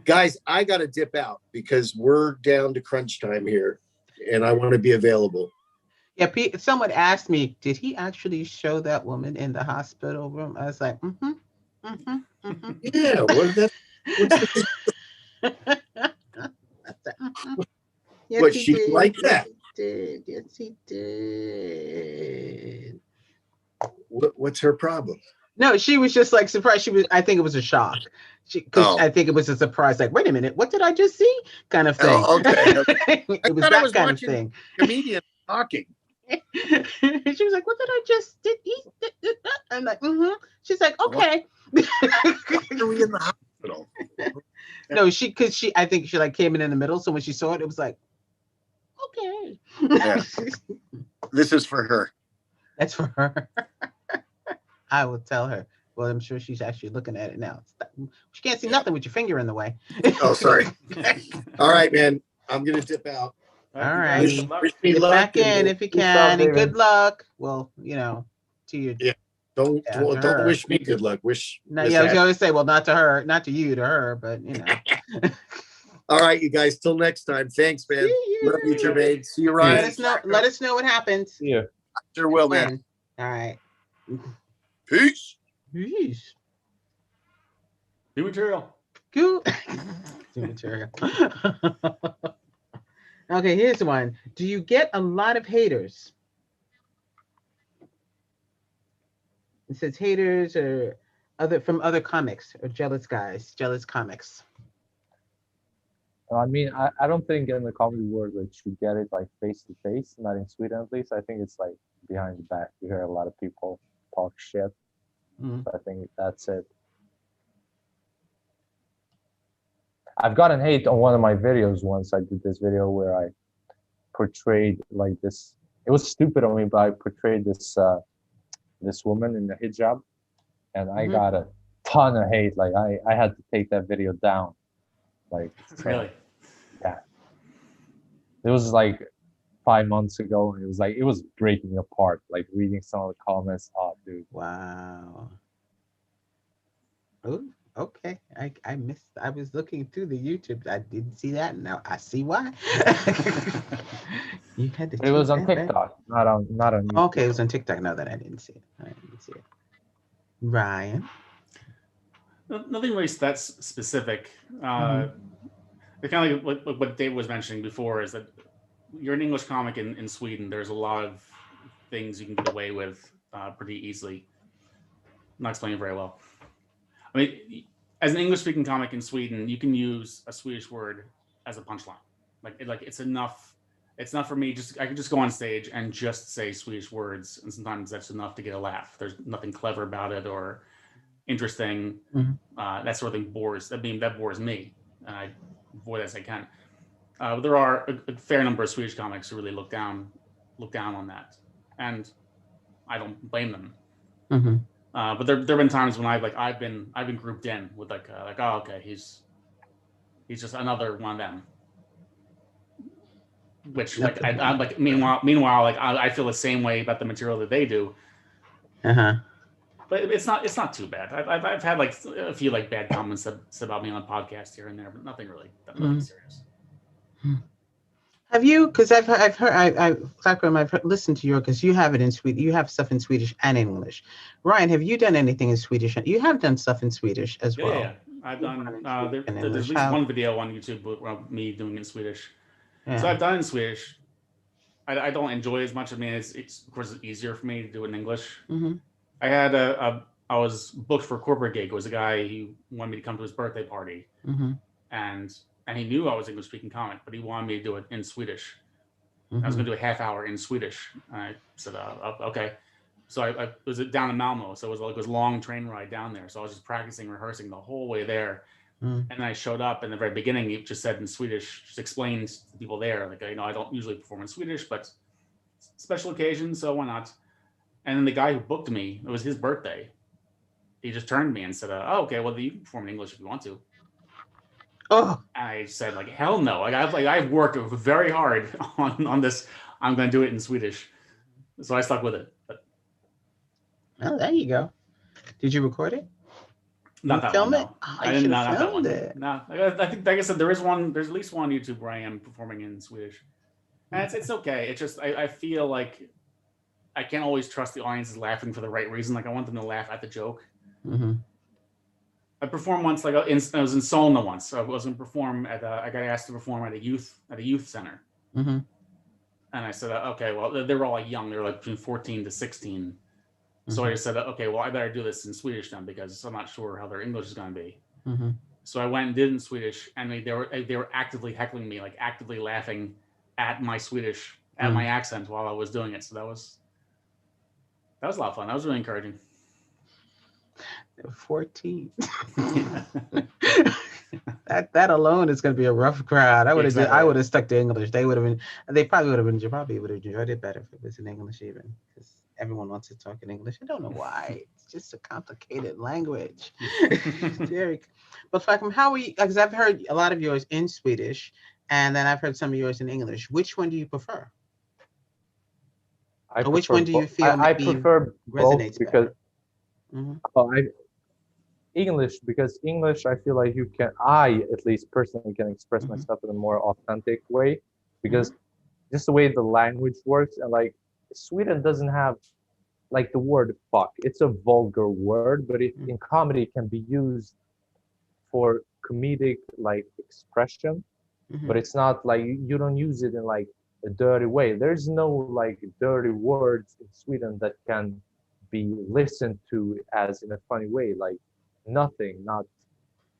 Guys, I got to dip out because we're down to crunch time here and I want to be available. Yeah, someone asked me, did he actually show that woman in the hospital room? I was like, mm-hmm. Yeah, what's this? Yes, What, he she did. like Yes, that? he did. Yes, he did. What's her problem? No, she was just like surprised. I think it was a shock. Because Oh. I think it was a surprise, like, wait a minute, what did I just see? Kind of thing. Oh, okay. It was that kind of thing. Comedian talking. She was like, what did I just did? I'm like, She's like, okay. Are we in the hospital? No, I think she like came in the middle. So when she saw it, it was like, okay. Yeah. This is for her. That's for her. I will tell her. Well, I'm sure she's actually looking at it now. She can't see nothing with your finger in the way. Oh, sorry. All right, man. I'm gonna dip out. All right. Wish me Get luck. back in if you can, and good luck. Well, to you. Yeah. Don't wish me good luck. Wish. No, yeah, I was always say, well, not to her, not to you, to her, but All right, you guys. Till next time. Thanks, man. Love you, Germaine. See you, Ryan. Let us know what happens. Yeah. Sure will, man. All right. Peace. Peace. New material. Cool. New material. Okay, here's one. Do you get a lot of haters? It says haters or from other comics or jealous guys, jealous comics. I mean, I don't think in the comedy world that you get it like face to face, not in Sweden at least. I think it's like behind the back. You hear a lot of people talk shit. Mm-hmm. So I think that's it. I've gotten hate on one of my videos once. I did this video where I portrayed like this. It was stupid on me, but I portrayed this this woman in the hijab, and I got a ton of hate. Like I had to take that video down. Like really, yeah. It was like 5 months ago, and it was breaking me apart. Like reading some of the comments. Oh, dude. Wow. Oh, okay. I missed. I was looking through the YouTube. I didn't see that. Now I see why. You had to. It was on TikTok, not on YouTube. Okay, it was on TikTok. No, that I didn't see it. Ryan. Nothing really that's specific. Kind of like what Dave was mentioning before is that you're an English comic in Sweden. There's a lot of things you can get away with pretty easily. I'm not explaining very well. I mean, as an English-speaking comic in Sweden, you can use a Swedish word as a punchline. It's enough. It's not for me. I can just go on stage and just say Swedish words, and sometimes that's enough to get a laugh. There's nothing clever about it or interesting. That sort of thing bores. That bores me, and I avoid as I can. But there are a fair number of Swedish comics who really look down on that, and I don't blame them. But there have been times when I've been grouped in with oh, okay, he's just another one of them. Which I'm like meanwhile I feel the same way about the material that they do. But it's not too bbad. I've had like a few like bad comments said about me on the podcast here and there, but nothing really serious. Have you? Because I've heard Flakrim, I've listened to because you have it in Swedish. You have stuff in Swedish and English. Ryan, have you done anything in Swedish? You have done stuff in Swedish as well. Yeah. I've done. There's at least one video on YouTube of me doing it in Swedish. Yeah. So I've done it in Swedish. I don't enjoy it as much. I mean, it's of course easier for me to do it in English. I had I was booked for a corporate gig. It was a guy who wanted me to come to his birthday party, and he knew I was English speaking comic, but he wanted me to do it in Swedish. I was going to do a half hour in Swedish. I said, okay. So I was down in Malmo, so it was a long train ride down there. So I was just practicing, rehearsing the whole way there. And then I showed up in the very beginning. He just said in Swedish, just explained to people there, I don't usually perform in Swedish, but special occasions, so why not? And then the guy who booked me, it was his birthday. He just turned to me and said, "Oh, okay, well, you can perform in English if you want to." Oh, I said, hell no! I've worked very hard on this. I'm going to do it in Swedish, so I stuck with it. But well, there you go. Did you record it? Not that one. No. I did not that one. No, I think, like I said, there's at least one YouTube where I am performing in Swedish, and it's okay. It's just I feel like I can't always trust the audience is laughing for the right reason. Like I want them to laugh at the joke. I performed once, like I was in Solna once. I was going to perform at. I got asked to perform at a youth center, Mm-hmm. and I said, okay, well, they were all like young. They were like between 14 to 16. So I just said, okay, well, I better do this in Swedish then because I'm not sure how their English is going to be. Mm-hmm. So I went and did it in Swedish, and they were actively heckling me, like actively laughing at my Swedish, at my accent while I was doing it. So that was a lot of fun. That was really encouraging. 14. that alone is going to be a rough crowd. I would have I would have stuck to English. They probably would have enjoyed it better if it was in English, even because everyone wants to talk in English. I don't know why. It's just a complicated language. But Flakrim, how are you? Because I've heard a lot of yours in Swedish, and then I've heard some of yours in English. Which one do you prefer? Which one do you feel I prefer resonates both because better? English, because English, I feel like I at least personally can express myself in a more authentic way, because just the way the language works, and like Sweden doesn't have like the word fuck. It's a vulgar word, but in comedy it can be used for comedic like expression, but it's not like you don't use it in like a dirty way. There's no like dirty words in Sweden that can be listened to as in a funny way, like nothing, not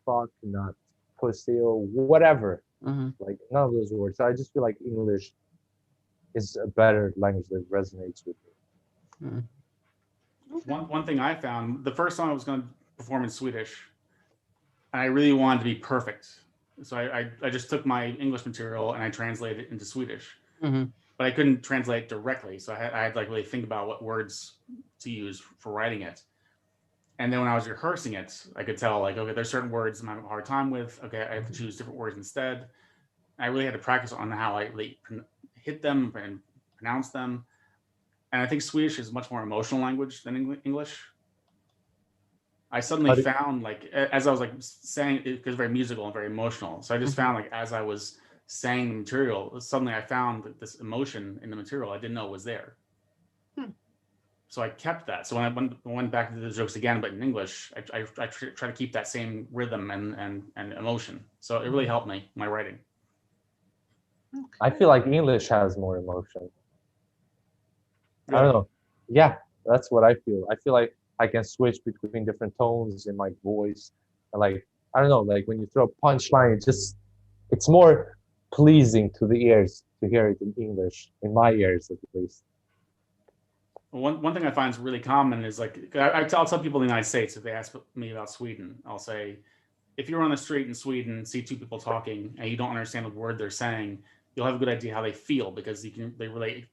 fuck, not pussy or whatever, like none of those words. So I just feel like English is a better language that resonates with me. One thing I found, the first song I was going to perform in Swedish, and I really wanted to be perfect. So I just took my English material and I translated it into Swedish. But I couldn't translate directly. So I had to like really think about what words to use for writing it. And then when I was rehearsing it, I could tell like, okay, there's certain words I'm having a hard time with. Okay, I have to choose different words instead. I really had to practice on how I really hit them and pronounce them. And I think Swedish is a much more emotional language than English. I suddenly found like, as I was like saying, it was very musical and very emotional. So I just found like, as I was saying the material, suddenly I found this emotion in the material I didn't know was there. So I kept that. So when I went back to the jokes again, but in English, I try to keep that same rhythm and emotion. So it really helped me, my writing. I feel like English has more emotion. Really? I don't know. Yeah, that's what I feel. I feel like I can switch between different tones in my voice. And like, I don't know, like when you throw a punchline, it's more pleasing to the ears to hear it in English, in my ears at least. One thing I find is really common is like, I'll tell people in the United States, if they ask me about Sweden, I'll say, if you're on the street in Sweden and see two people talking and you don't understand the word they're saying, you'll have a good idea how they feel, because they really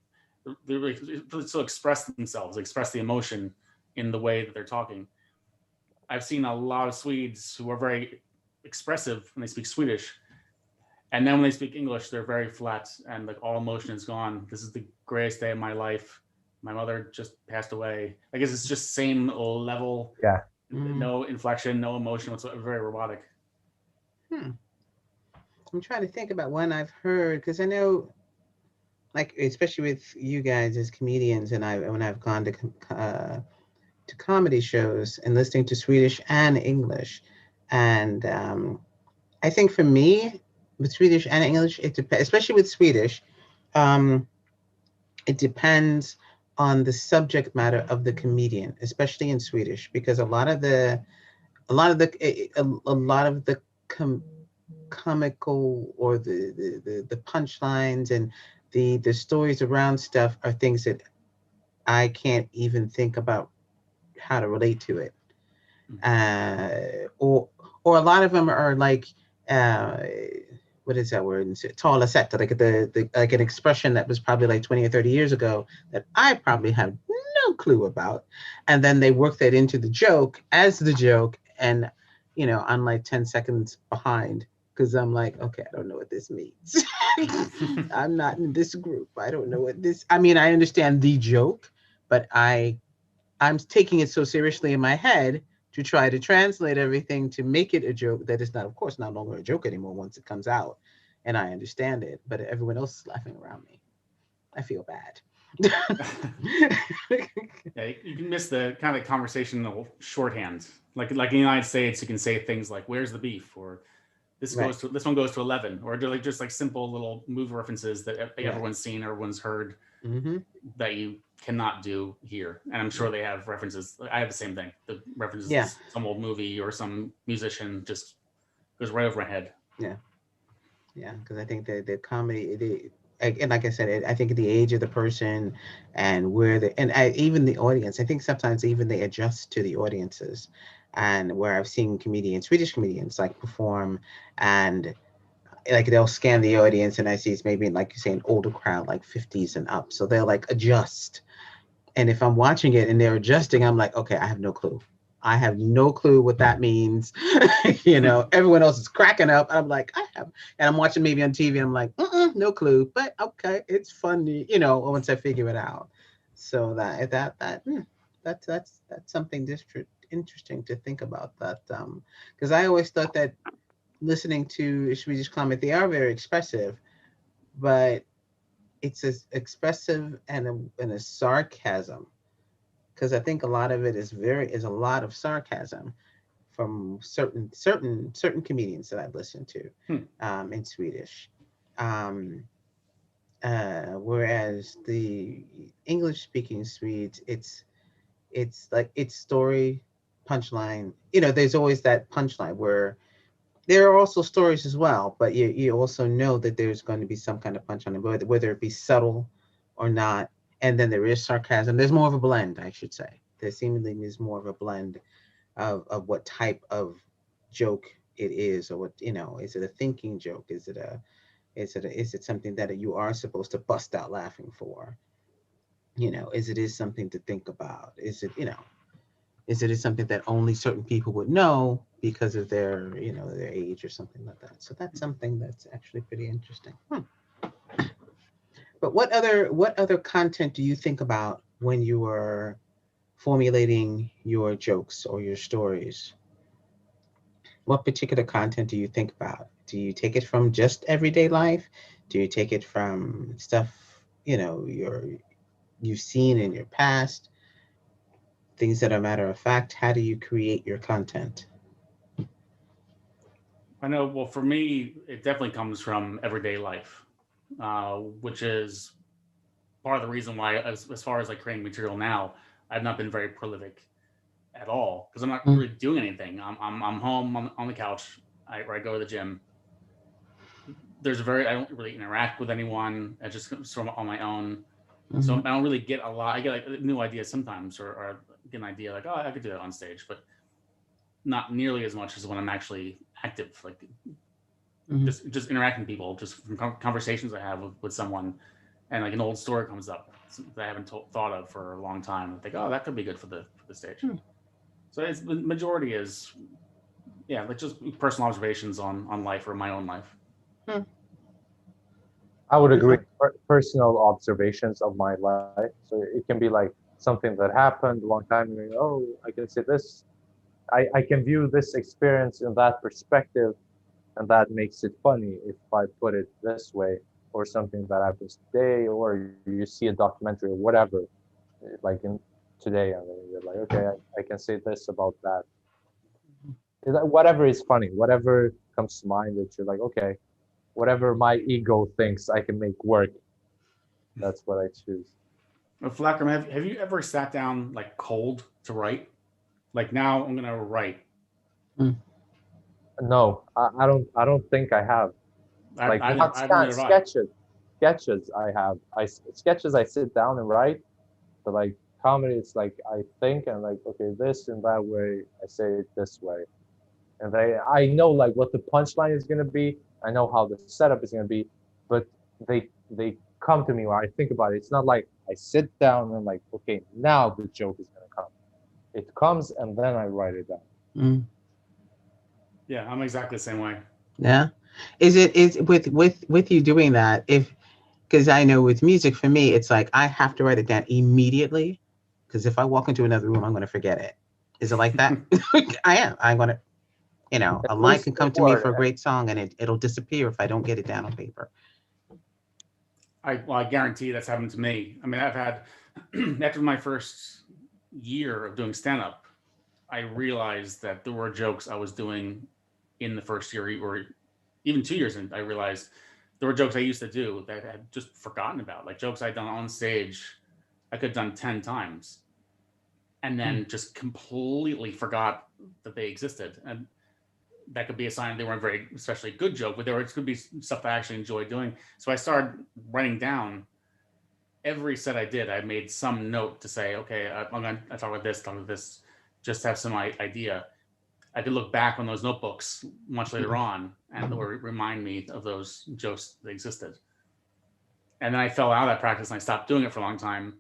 still express themselves, express the emotion in the way that they're talking. I've seen a lot of Swedes who are very expressive when they speak Swedish, and then when they speak English, they're very flat and like all emotion is gone. This is the greatest day of my life. My mother just passed away. I guess it's just same level. Yeah. No inflection, no emotion whatsoever. Very robotic. I'm trying to think about one I've heard, because I know, like, especially with you guys as comedians, and when I've gone to comedy shows and listening to Swedish and English, and I think for me, with Swedish and English, it depends. Especially with Swedish, it depends on the subject matter of the comedian, especially in Swedish, because a lot of the comical or the punchlines and the stories around stuff are things that I can't even think about how to relate to it, or a lot of them are like what is that word? Talesett, like like an expression that was probably like 20 or 30 years ago that I probably have no clue about. And then they work that into the joke as the joke. And, I'm like 10 seconds behind because I'm like, okay, I don't know what this means. I'm not in this group. I don't know what I understand the joke, but I'm taking it so seriously in my head to try to translate everything to make it a joke that is not, of course, not longer a joke anymore once it comes out and I understand it, but everyone else is laughing around me. I feel bad. Yeah, you can miss the kind of conversational shorthand. Like in the United States, you can say things like "Where's the beef?" or Right. this one goes to 11," or just like simple little movie references that Right. everyone's seen, everyone's heard, Mm-hmm. that you cannot do here. And I'm sure they have references. I have the same thing. The references to Yeah. some old movie or some musician just goes right over my head. Yeah. Yeah. Because I think the comedy, and like I said, I think the age of the person and where even the audience, I think sometimes even they adjust to the audiences. And where I've seen Swedish comedians like perform, and like they'll scan the audience, and I see it's maybe like you say an older crowd, like 50s and up. So they'll like adjust. And if I'm watching it and they're adjusting, I'm like, okay, I have no clue. I have no clue what that means. Everyone else is cracking up. I'm like, and I'm watching maybe on TV. And I'm like, no clue, but okay, it's funny, once I figure it out. So that's something interesting to think about. That because I always thought that listening to Swedish comedy, they are very expressive, but it's as expressive and a sarcasm, because I think a lot of it is a lot of sarcasm from certain comedians that I've listened to Hmm. in Swedish. Um, whereas the English speaking Swedes, it's like it's story punchline. There's always that punchline where there are also stories as well, but you also know that there's going to be some kind of punchline, whether it be subtle or not. And then there is sarcasm. There's more of a blend, I should say. There seemingly is more of a blend of what type of joke it is, or what, is it a thinking joke? Is it something that you are supposed to bust out laughing for? Is something to think about? Is it something that only certain people would know because of their age or something like that? So that's something that's actually pretty interesting. But what other content do you think about when you are formulating your jokes or your stories? What particular content do you think about? Do you take it from just everyday life? Do you take it from stuff, you've seen in your past, things that are matter of fact? How do you create your content? I know. Well, for me, it definitely comes from everyday life, which is part of the reason why, as far as like creating material now, I've not been very prolific at all because I'm not Mm. really doing anything. I'm home on the couch. Where I go to the gym. I don't really interact with anyone. I just sort of on my own. So Mhm. I don't really get a lot. I get like new ideas sometimes, or get an idea like, oh, I could do that on stage, but not nearly as much as when I'm actually active, like Mhm. just interacting with people, just from conversations I have with someone, and like an old story comes up that I haven't thought of for a long time. I think, oh, that could be good for the stage. Hmm. So it's the majority is, yeah, like just personal observations on life or my own life. Hmm. I would agree. Okay. Personal observations of my life. So it can be like something that happened a long time ago. Oh, I can see this. I can view this experience in that perspective, and that makes it funny if I put it this way, or something that happens today, or you see a documentary or whatever, like in today, and then you're like, okay, I can say this about that. Whatever is funny, whatever comes to mind that you're like, okay, whatever my ego thinks I can make work, that's what I choose. Flakrim, have you ever sat down like cold to write? Like now I'm gonna write. Hmm. No, I don't think I have. Like not I've never have I. sketches sketches I sit down and write, but like comedy it's like I think and like, okay, this in that way, I say it this way, and I know like what the punchline is going to be, I know how the setup is going to be, but they come to me when I think about it. It's not like I sit down and like, okay, now the joke is going to come. It comes and then I write it down. Mm. Yeah, I'm exactly the same way. Yeah. Is with you doing that, if because I know with music for me it's like I have to write it down immediately, because if I walk into another room I'm going to forget it. Is it like that? I'm going to, At a line least can the come to me word. for a great song and it'll disappear if I don't get it down on paper. I guarantee that's happened to me. I mean, I've had after my first year of doing stand-up, I realized that there were jokes I was doing in the first year or even 2 years, and I realized there were jokes I used to do that I had just forgotten about, like jokes I'd done on stage I could have done 10 times and then just completely forgot that they existed. And that could be a sign they weren't very especially good joke, but it could be stuff I actually enjoyed doing. So I started writing down every set I did. I made some note to say, okay, I'm going to talk about this, just have some idea. I could look back on those notebooks much later on and or remind me of those jokes that existed. And then I fell out of that practice and I stopped doing it for a long time.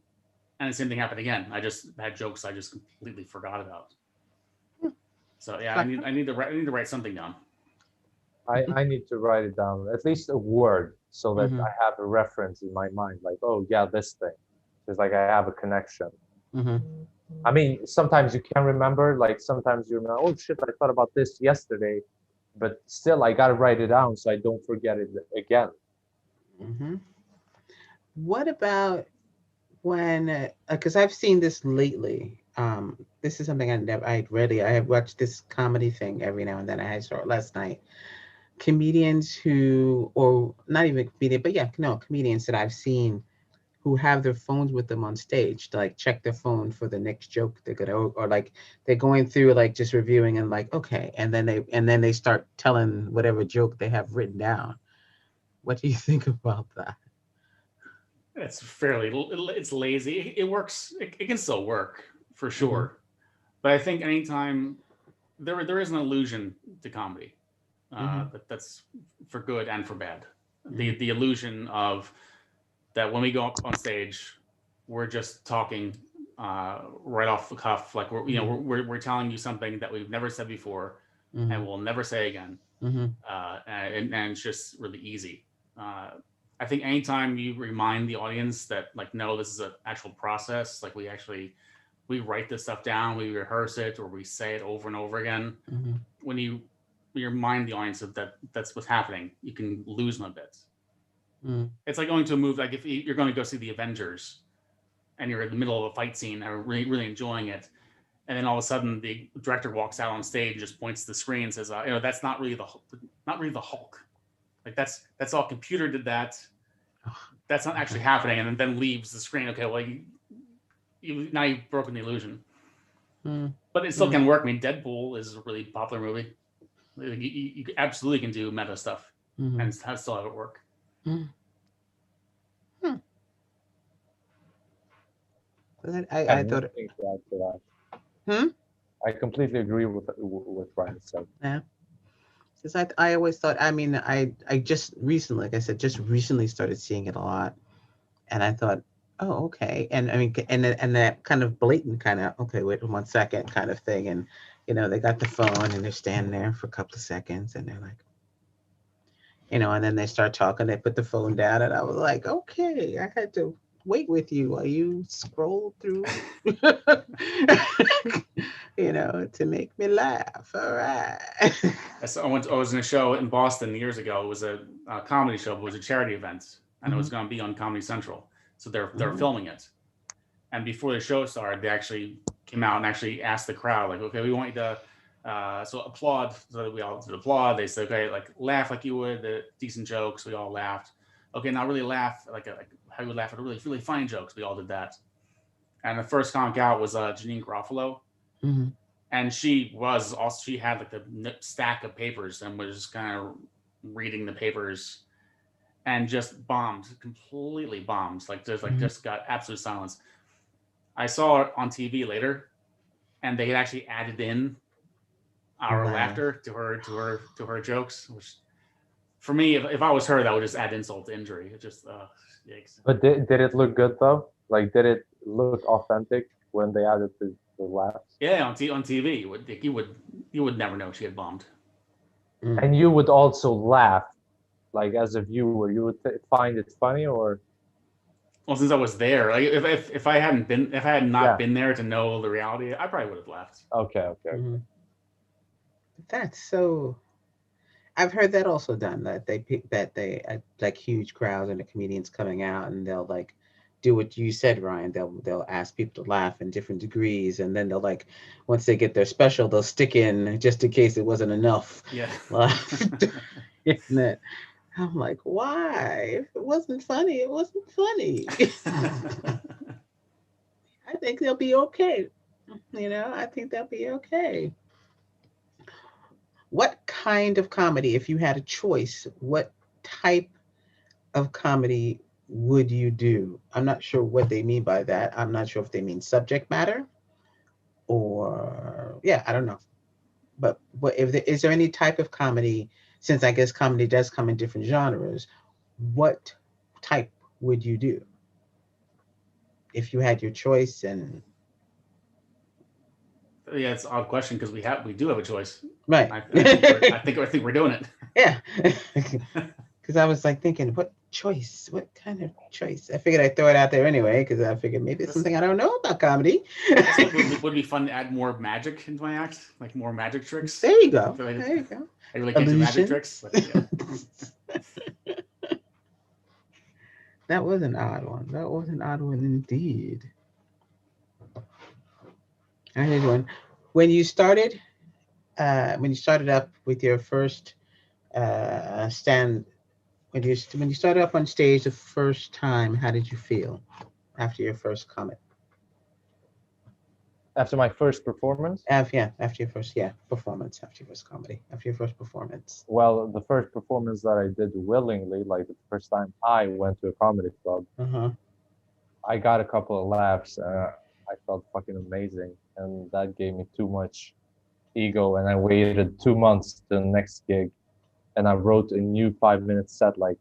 And the same thing happened again. I just had jokes I just completely forgot about. So yeah, I need to write something down. I need to write it down, at least a word, so that I have a reference in my mind, like, oh yeah, this thing. It's like I have a connection. I mean, sometimes you can't remember, like sometimes you remember, oh shit, I thought about this yesterday, but still I gotta write it down so I don't forget it again. What about when, because I've seen this lately. This is something I have watched this comedy thing every now and then. I saw it last night. Comedians who, or not even comedian, but yeah, no, comedians that I've seen who have their phones with them on stage to like check their phone for the next joke they're gonna, or like they're going through like just reviewing and like, okay, and then they start telling whatever joke they have written down. What do you think about that? It's it's lazy. It works. It can still work for sure. But I think anytime there is an illusion to comedy, that's for good and for bad. The illusion of that when we go up on stage, we're just talking right off the cuff, like we're telling you something that we've never said before and we'll never say again, and it's just really easy. I think anytime you remind the audience that, like, no, this is an actual process, like we write this stuff down, we rehearse it, or we say it over and over again. When you remind the audience of that's what's happening, you can lose them a bit. It's like going to a movie, like if you're going to go see the Avengers and you're in the middle of a fight scene and really, really enjoying it, and then all of a sudden the director walks out on stage and just points to the screen and says, that's not really the Hulk. Like that's all computer did that. That's not actually happening, and then leaves the screen. Okay, well, now you've broken the illusion. But it still can work. I mean, Deadpool is a really popular movie. You absolutely can do meta stuff and still have it work. I thought. I completely agree with what Ryan said. Yeah. Because I always thought, I mean, I just recently, like I said, just recently started seeing it a lot. And I thought, oh, okay. And I mean, and that kind of blatant kind of, okay, wait 1 second kind of thing. And, they got the phone and they're standing there for a couple of seconds and they're like, and then they start talking, they put the phone down and I was like, okay, I had to wait with you while you scroll through, to make me laugh. All right. I was in a show in Boston years ago. It was a comedy show, but it was a charity event, and it was going to be on Comedy Central. So they're filming it. And before the show started, they actually came out and actually asked the crowd, like, okay, we want you to so applaud. So we all did applaud. They said, okay, like laugh like you would, the decent jokes. We all laughed. Okay, now really laugh like how you would laugh at really, really funny jokes. We all did that. And the first comic out was Janine Garofalo. And she had like the stack of papers and was just kind of reading the papers and just completely bombed. Like just got absolute silence. I saw it on TV later, and they had actually added in our laughter to her jokes, which for me, if I was her, that would just add insult to injury. It just yikes. But did it look good though? Like, did it look authentic when they added the laughs? Yeah, on TV, you would never know she had bombed. And you would also laugh, like as a viewer, you would find it funny, or? Well, since I was there, like if I had not been there to know the reality, I probably would have laughed. Okay. That's so. I've heard that also done, that they pick that they like huge crowds and the comedians coming out and they'll like do what you said, Ryan. They'll ask people to laugh in different degrees, and then they'll like once they get their special, they'll stick in just in case it wasn't enough Yeah. laugh in it. I'm like, why? If it wasn't funny, it wasn't funny. I think they'll be okay. I think they'll be okay. What kind of comedy, if you had a choice, what type of comedy would you do? I'm not sure what they mean by that. I'm not sure if they mean subject matter or, yeah, I don't know. But is there any type of comedy, since I guess comedy does come in different genres, what type would you do if you had your choice? And Yeah, it's an odd question because we do have a choice. right. I think we're doing it. Yeah. Because I was like thinking, what choice? What kind of choice? I figured I'd throw it out there anyway, because I figured maybe it's something I don't know about comedy. Would be fun to add more magic into my act, like more magic tricks. There you go. There you go. I really can't do magic tricks. Yeah. That was an odd one. That was an odd one indeed. Here's one. When you started up with your first stand, when you started up on stage the first time, how did you feel after your first comic? After my first performance? After your first performance, after your first comedy, after your first performance. Well, the first performance that I did willingly, like the first time I went to a comedy club, I got a couple of laughs. I felt fucking amazing, and that gave me too much ego. And I waited 2 months to the next gig, and I wrote a new 5-minute set like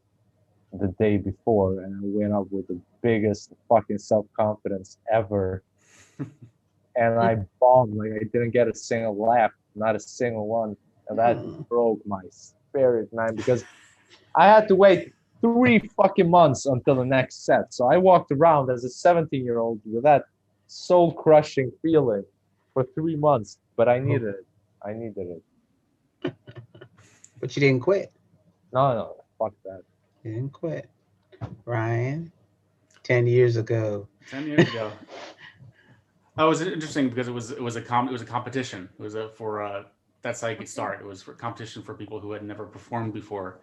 the day before, and I went up with the biggest fucking self-confidence ever. And I bombed, like I didn't get a single laugh, not a single one. And that broke my spirit, man, because I had to wait 3 fucking months until the next set. So I walked around as a 17-year-old with that soul-crushing feeling for 3 months, but I needed it. I needed it. But you didn't quit. No, fuck that. You didn't quit. Ryan, 10 years ago. 10 years ago. That was interesting because it was a competition. It was that's how you could start. It was for competition for people who had never performed before.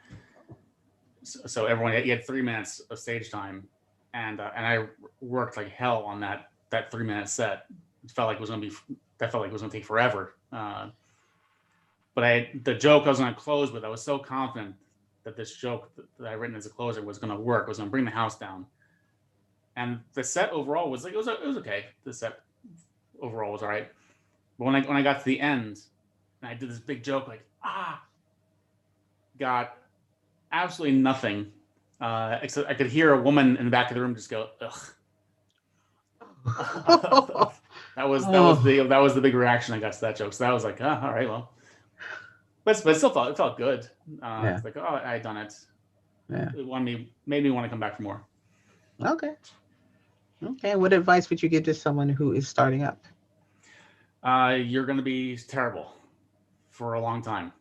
So everyone, you had 3 minutes of stage time, and I worked like hell on that 3-minute set. It felt like it was going to take forever. But the joke I was going to close with, I was so confident that this joke that I written as a closer was going to work. Was going to bring the house down. And the set overall was like it was okay. The set overall was all right. But when I got to the end, and I did this big joke like got absolutely nothing. Except I could hear a woman in the back of the room just go, ugh. that was the big reaction I got to that joke. So that was like, all right, well. But it still felt good. It's like, oh, I had done it. Yeah. It made me want to come back for more. Okay. What advice would you give to someone who is starting up? You're going to be terrible for a long time.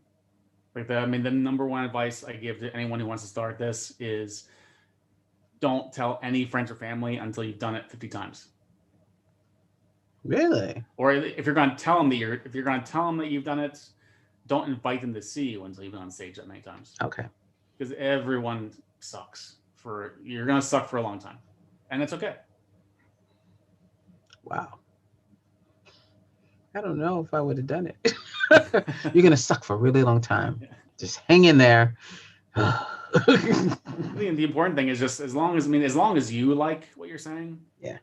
The number one advice I give to anyone who wants to start this is don't tell any friends or family until you've done it 50 times. Really? Or if you're going to tell them that you've done it, don't invite them to see you until you've been on stage that many times. Okay. Because everyone sucks. You're going to suck for a long time. And it's okay. Wow. I don't know if I would have done it. You're going to suck for a really long time. Yeah. Just hang in there. The important thing is just as long as you like what you're saying. Yeah.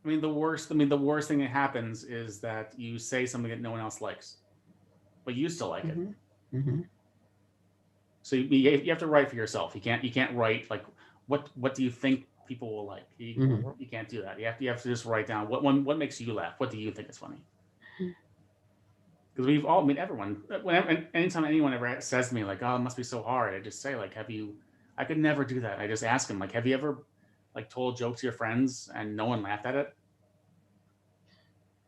The worst thing that happens is that you say something that no one else likes, but you still like it. Mm-hmm. So you have to write for yourself. You can't write like what do you think people will like. You can't do that. You have to just write down what makes you laugh. What do you think is funny? Because we've all, everyone. Anytime anyone ever says to me like, "Oh, it must be so hard," I just say like, "Have you?" I could never do that. I just ask them like, "Have you ever like told jokes to your friends and no one laughed at it?"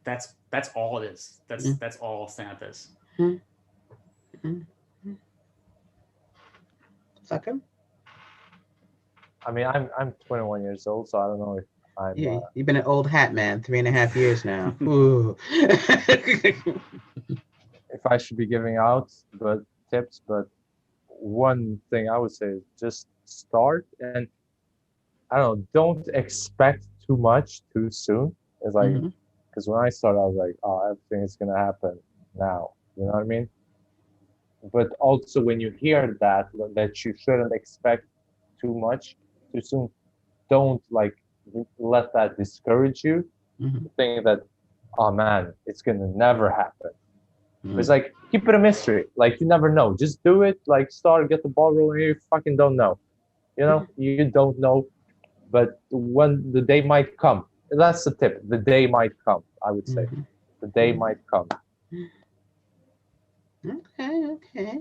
That's all it is. That's all stand-up is. Flakrim? I mean, I'm 21 years old, so I don't know if I'm. Yeah, you've been an old hat man, 3.5 years now. Ooh. If I should be giving out tips, but one thing I would say is just start, and I don't know, don't expect too much too soon. It's like, Mhm. because when I started, I was like, oh, everything is gonna happen now. You know what I mean? But also when you hear that you shouldn't expect too much too soon, don't like let that discourage you. Mhm. Think that, oh man, it's gonna never happen. It's Mhm. like, keep it a mystery. Like, you never know. Just do it. Like, start, get the ball rolling. You fucking don't know. You know, you don't know. But when the day might come, that's the tip. The day might come, I would say. Mhm. The day Mhm. might come. Okay.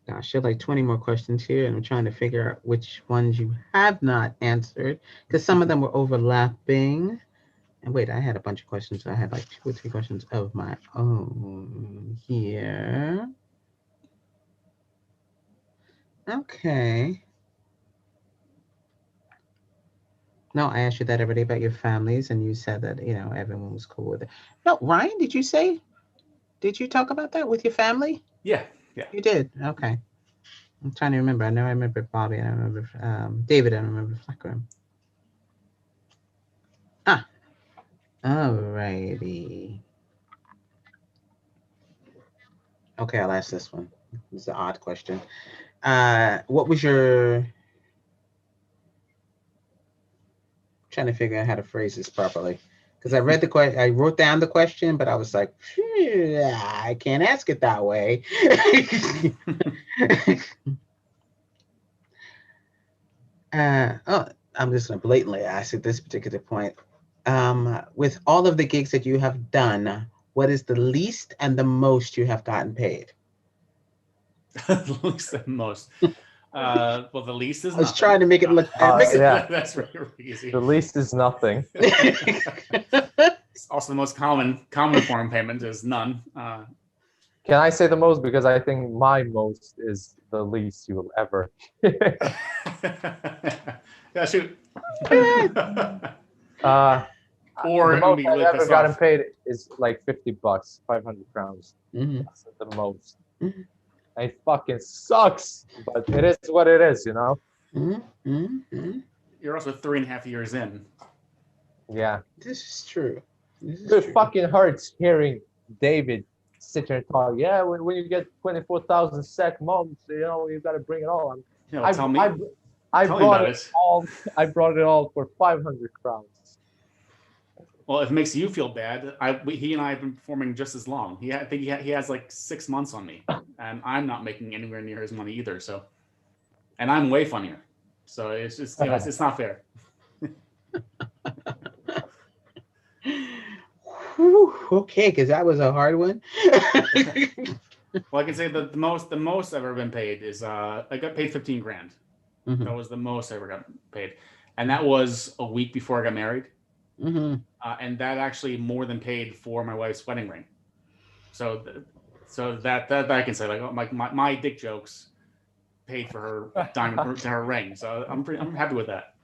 Gosh, there are like 20 more questions here, and I'm trying to figure out which ones you have not answered because some of them were overlapping. And wait, I had a bunch of questions. I had like 2 or 3 questions of my own here. Okay. No, I asked you that every day about your families, and you said that, everyone was cool with it. No, Ryan, did you talk about that with your family? Yeah. You did? Okay. I'm trying to remember. I know I remember Bobby, and I remember David, and I remember Flakrim. Ah, alrighty. Okay, I'll ask this one. It's an odd question. What was your... Trying to figure out how to phrase this properly. Because I read the question, I wrote down the question, but I was like, I can't ask it that way. I'm just going to blatantly ask at this particular point. With all of the gigs that you have done, what is the least and the most you have gotten paid? The least and most. Well, the least is I was nothing. trying to make it look epic. Yeah. That's really easy. The least is nothing. It's also the most common form of payment is none. Can I say the most? Because I think my most is the least you will ever. Yeah, shoot. Or the most be I've really ever pissed gotten off. paid is like $50, 500 crowns. Mhm. That's the most. Mhm. It fucking sucks, but it is what it is, you know? You're also 3.5 years in. Yeah. This is true. It fucking hurts hearing David sit here and talk. Yeah, when you get 24,000 SEK months, you got to bring it all. Tell me. I Tell me brought about it all. I brought it all for 500 crowns. Well, if it makes you feel bad, he and I have been performing just as long. I think he has like 6 months on me, and I'm not making anywhere near his money either. So, and I'm way funnier. So it's just it's not fair. Whew, okay, because that was a hard one. Well, I can say that the most I've ever been paid is I got paid 15 grand. Mhm. That was the most I ever got paid, and that was a week before I got married. Mhm. And that actually more than paid for my wife's wedding ring. So that I can say, like, my dick jokes paid for her diamond to her ring. So I'm happy with that.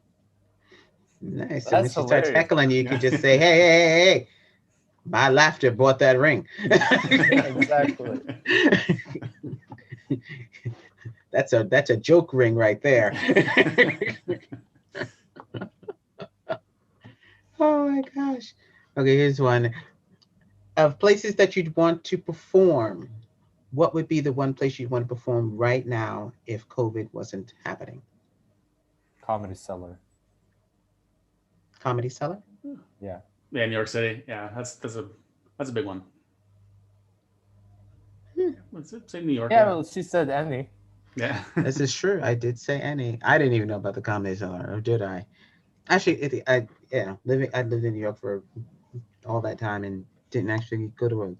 Nice. So when That's she starts hilarious. heckling you, you can just say, hey. My laughter bought that ring. Exactly. That's a joke ring right there. Oh my gosh. Okay, here's one. Of places that you'd want to perform, what would be the one place you'd want to perform right now if COVID wasn't happening? Comedy Cellar. Comedy Cellar? Yeah. Yeah, New York City. Yeah, that's a big one. Let's say New York. Yeah, well, she said any. Yeah. This is true. I did say any. I didn't even know about the Comedy Cellar, or did I? Actually, I lived in New York for all that time and didn't actually go to a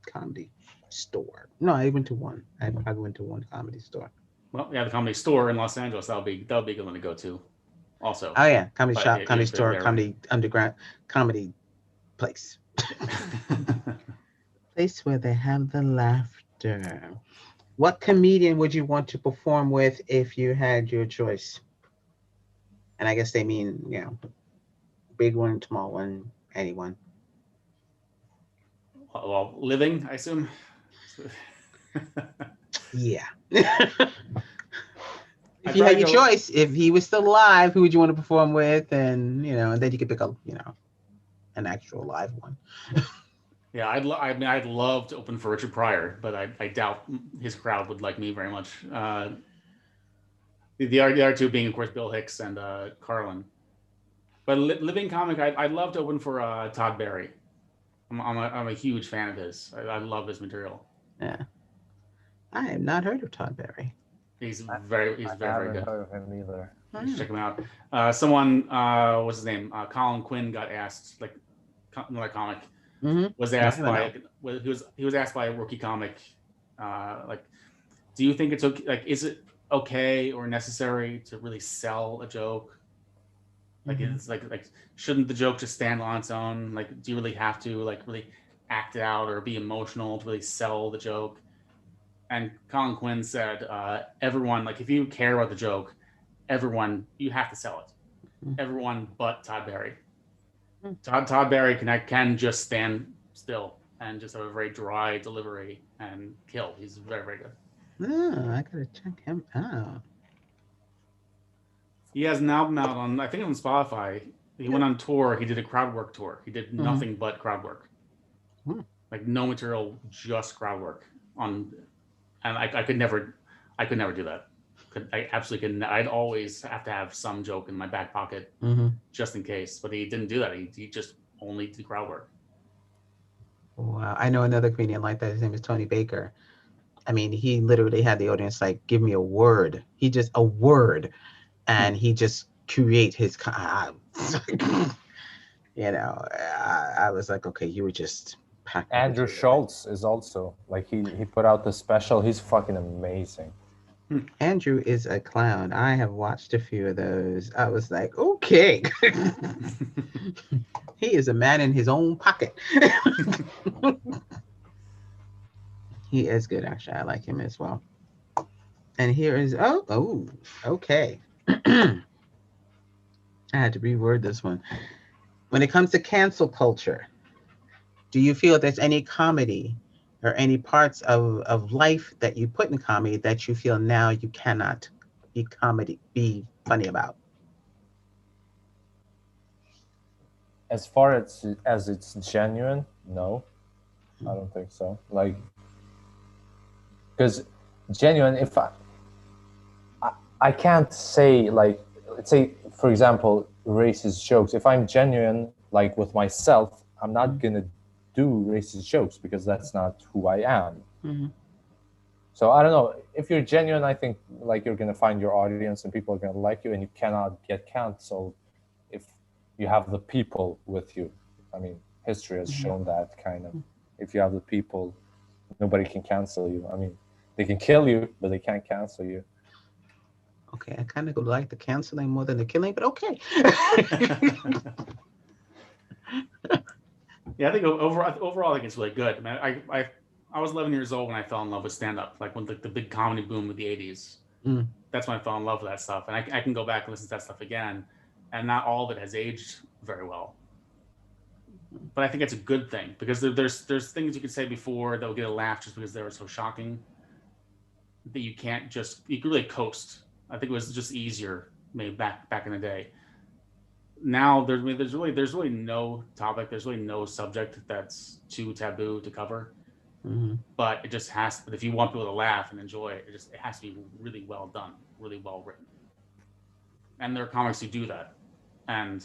comedy store. No, I went to one. I went to one comedy store. Well, yeah, the Comedy Store in Los Angeles. That'll be a good one to go to. Also. Oh yeah, comedy But shop, comedy store, there, comedy underground, comedy place. Place where they have the laughter. What comedian would you want to perform with if you had your choice? And I guess they mean, big one, small one, anyone. Well, living, I assume. Yeah. If I'd you had probably your go. choice, if he was still alive, who would you want to perform with? And and then you could pick up, an actual live one. Yeah, I mean, I'd love to open for Richard Pryor, but I doubt his crowd would like me very much. The other two being, of course, Bill Hicks and Carlin. But living comic, I'd love to open for Todd Barry. I'm a huge fan of his. I love his material. Yeah. I have not heard of Todd Barry. He's I very very good. heard of him either. Check him out. Someone, what's his name? Colin Quinn got asked, like another comic, was asked by he was asked by a rookie comic, like, do you think it's okay? Like, is it okay or necessary to really sell a joke? Like, it's like shouldn't the joke just stand on its own? Like, do you really have to like really act it out or be emotional to really sell the joke? And Colin Quinn said, everyone, like, if you care about the joke, everyone, you have to sell it. Everyone but Todd Barry. Todd Barry can just stand still and just have a very dry delivery and kill. He's very, very good. Oh, I gotta check him out. He has an album out on, I think, on Spotify. He went on tour. He did a crowd work tour. He did nothing but crowd work. Like, no material, just crowd work on. And I could never do that. I absolutely couldn't. I'd always have to have some joke in my back pocket just in case. But he didn't do that. He just only did crowd work. Wow. I know another comedian like that. His name is Tony Baker. I mean, he literally had the audience like, give me a word. He just, a word. And he just create his, I was like, okay, you were just packed. Andrew Schultz is also like he put out the special. He's fucking amazing. Andrew is a clown. I have watched a few of those. I was like, okay. He is a man in his own pocket. He is good, actually. I like him as well. And here is, okay. I had to reword this one. When it comes to cancel culture, do you feel there's any comedy or any parts of life that you put in comedy that you feel now you cannot be funny about? As far as it's genuine, no, I don't think so. Like, because genuine, if I can't say, like, let's say, for example, racist jokes. If I'm genuine, like with myself, I'm not gonna do racist jokes because that's not who I am. So I don't know. If you're genuine, I think like you're gonna find your audience and people are gonna like you, and you cannot get canceled if you have the people with you. I mean, history has shown that kind of. If you have the people, nobody can cancel you. I mean, they can kill you, but they can't cancel you. Okay, I kind of like the canceling more than the killing, but okay. Yeah, I think overall, I think it's really good. I mean, I was 11 years old when I fell in love with stand-up, like when the big comedy boom of the 80s. That's when I fell in love with that stuff. And I can go back and listen to that stuff again, and not all of it has aged very well. But I think it's a good thing, because there's things you could say before that will get a laugh just because they were so shocking that you can really coast. I think it was just easier maybe back in the day. Now there's really no topic, there's really no subject that's too taboo to cover. But it just has. But if you want people to laugh and enjoy it, it has to be really well done, really well written. And there are comics who do that, and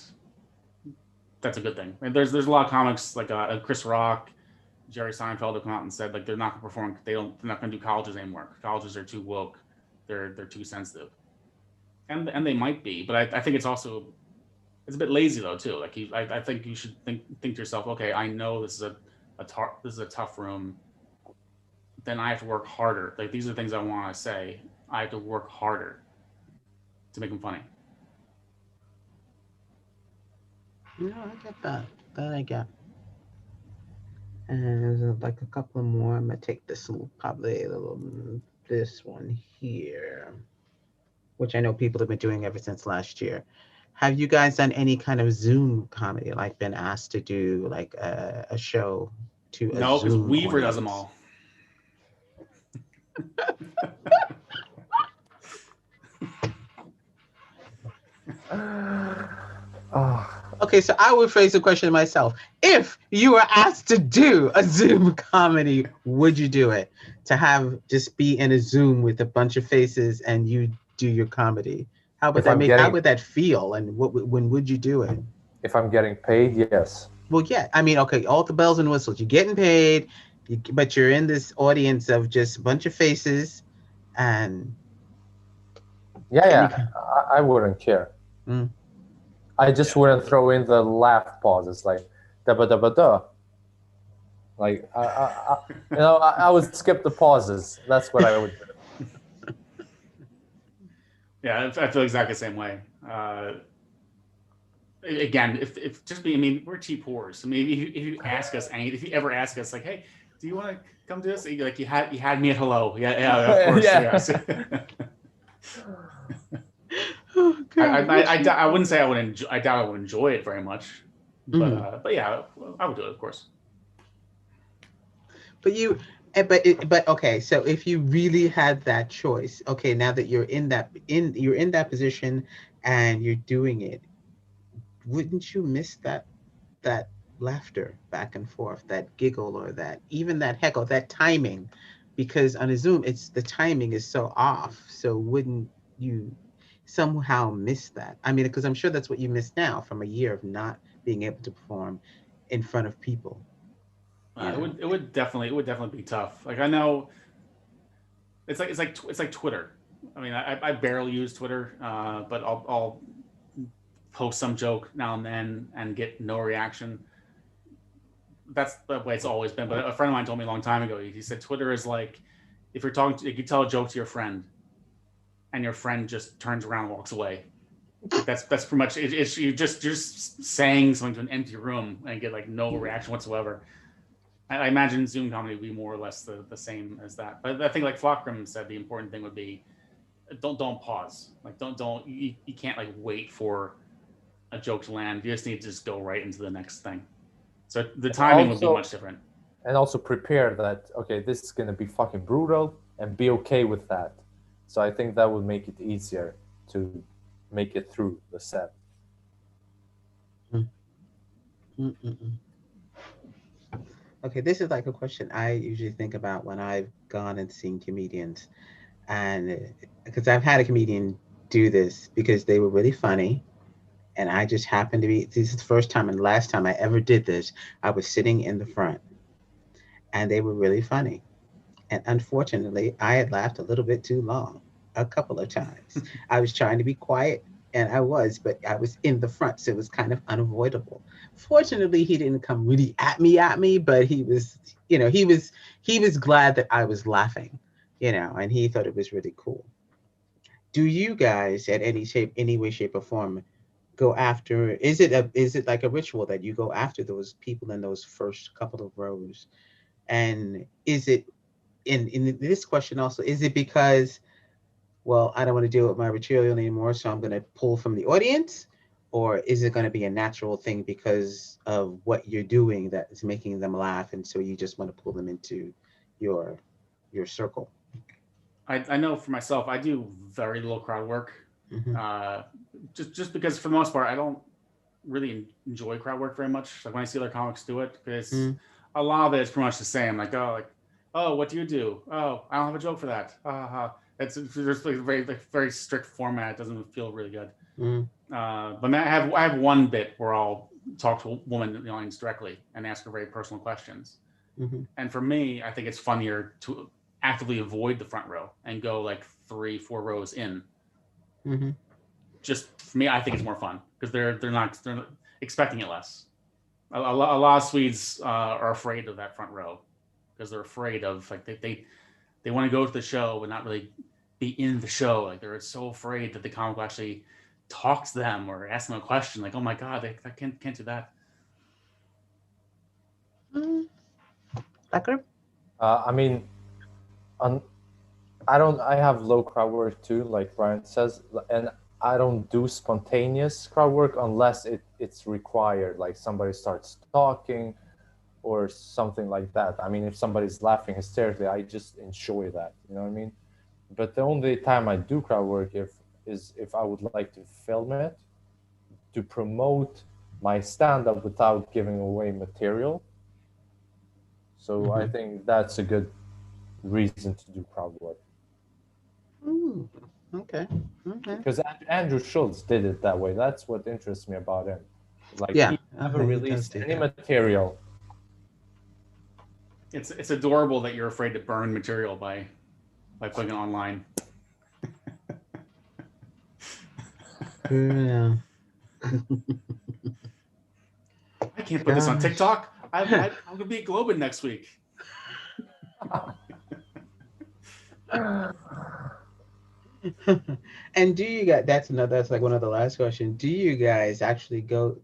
that's a good thing. And there's a lot of comics like Chris Rock, Jerry Seinfeld have come out and said like they're not going to perform. They're not going to do colleges anymore. Colleges are too woke. They're too sensitive, and they might be. But I think it's also a bit lazy though too. Like I think you should think to yourself, okay, I know this is a tough room. Then I have to work harder. Like, these are things I want to say. I have to work harder to make them funny. No, I get that. That I get. And there's like a couple more. I'm gonna take this probably a little this one here, which I know people have been doing ever since last year. Have you guys done any kind of Zoom comedy, like been asked to do like a show to a No, because Zoom Weaver does them audience? all. Oh, Okay, so I would phrase the question myself. If you were asked to do a Zoom comedy, would you do it? To have just be in a Zoom with a bunch of faces and you do your comedy. How would if that I'm make? How getting would that feel? And when would you do it? if I'm getting paid, yes. Well, yeah. I mean, okay, all the bells and whistles. You're getting paid, but you're in this audience of just a bunch of faces, and Yeah, any yeah. kind. I wouldn't care. Mm. I just wouldn't throw in the laugh pauses like da ba da ba da. Like I would skip the pauses. That's what I would do. Yeah, I feel exactly the same way. Again, if just be, I mean, we're cheap whores. I mean, if you ask us any, if you ever ask us, like, hey, do you want to come to this? Like, you had me at hello. Yeah, of course. Yeah. Yes. Oh, God, I wouldn't say I would enjoy. I doubt I would enjoy it very much, but yeah, I would do it, of course. But you, but okay. So if you really had that choice, okay, now that you're you're in that position and you're doing it, wouldn't you miss that laughter back and forth, that giggle or that even that heckle, that timing? Because on a Zoom, it's the timing is so off. So wouldn't you somehow miss that? I mean, because I'm sure that's what you miss now from a year of not being able to perform in front of people. You know. It would definitely be tough. Like I know it's like Twitter. I mean, I barely use Twitter, but I'll post some joke now and then and get no reaction. That's the way it's always been. But a friend of mine told me a long time ago. He said Twitter is like if you're talking, to, you tell a joke to your friend, and your friend just turns around and walks away. Like that's pretty much it. It's you're just saying something to an empty room and get like no reaction whatsoever. I imagine Zoom comedy would be more or less the same as that. But I think like Flakrim said, the important thing would be don't pause. Like don't you can't like wait for a joke to land. You just need to just go right into the next thing. So the timing would be much different. And also prepare that, okay, this is going to be fucking brutal and be okay with that. So I think that would make it easier to make it through the set. Mm-mm-mm. Okay, this is like a question I usually think about when I've gone and seen comedians. And because I've had a comedian do this because they were really funny. And I just happened to be, this is the first time and last time I ever did this. I was sitting in the front and they were really funny. And unfortunately, I had laughed a little bit too long a couple of times. I was trying to be quiet and I was, but I was in the front. So it was kind of unavoidable. Fortunately, he didn't come really at me, but he was, he was glad that I was laughing, and he thought it was really cool. Do you guys at any way, shape, or form go after, is it like a ritual that you go after those people in those first couple of rows? And is it in this question also, is it because, well, I don't want to deal with my material anymore, so I'm going to pull from the audience? Or is it going to be a natural thing because of what you're doing that is making them laugh, and so you just want to pull them into your circle? I know for myself, I do very little crowd work. Mm-hmm. Just because for the most part, I don't really enjoy crowd work very much. Like when I see other comics do it, because a lot of it is pretty much the same. Oh, what do you do? Oh, I don't have a joke for that. It's just like very strict format. It doesn't feel really good. Mm-hmm. But I have one bit where I'll talk to a woman in the audience directly and ask her very personal questions. Mm-hmm. And for me, I think it's funnier to actively avoid the front row and go like 3-4 rows in. Mm-hmm. Just for me, I think it's more fun because they're not expecting it less. A lot of Swedes are afraid of that front row because they're afraid of like they want to go to the show but not really be in the show. Like they're so afraid that the comic will actually talk to them or ask them a question. Like, oh my god, they can't do that. Flakrim? I mean, I have low crowd work too, like Ryan says, and I don't do spontaneous crowd work unless it's required, like somebody starts talking or something like that. I mean, if somebody's laughing hysterically, I just enjoy that. You know what I mean? But the only time I do crowd work if I would like to film it to promote my stand up without giving away material. So I think that's a good reason to do crowd work. Ooh, okay. Okay. Because Andrew Schultz did it that way. That's what interests me about him. Like Yeah. he never Okay, he does released do any that. material. It's adorable that you're afraid to burn material by putting it online. Yeah. I can't put this on Gosh. TikTok. I'm gonna be at Globin next week. And do you guys, that's like one of the last questions. Do you guys actually go,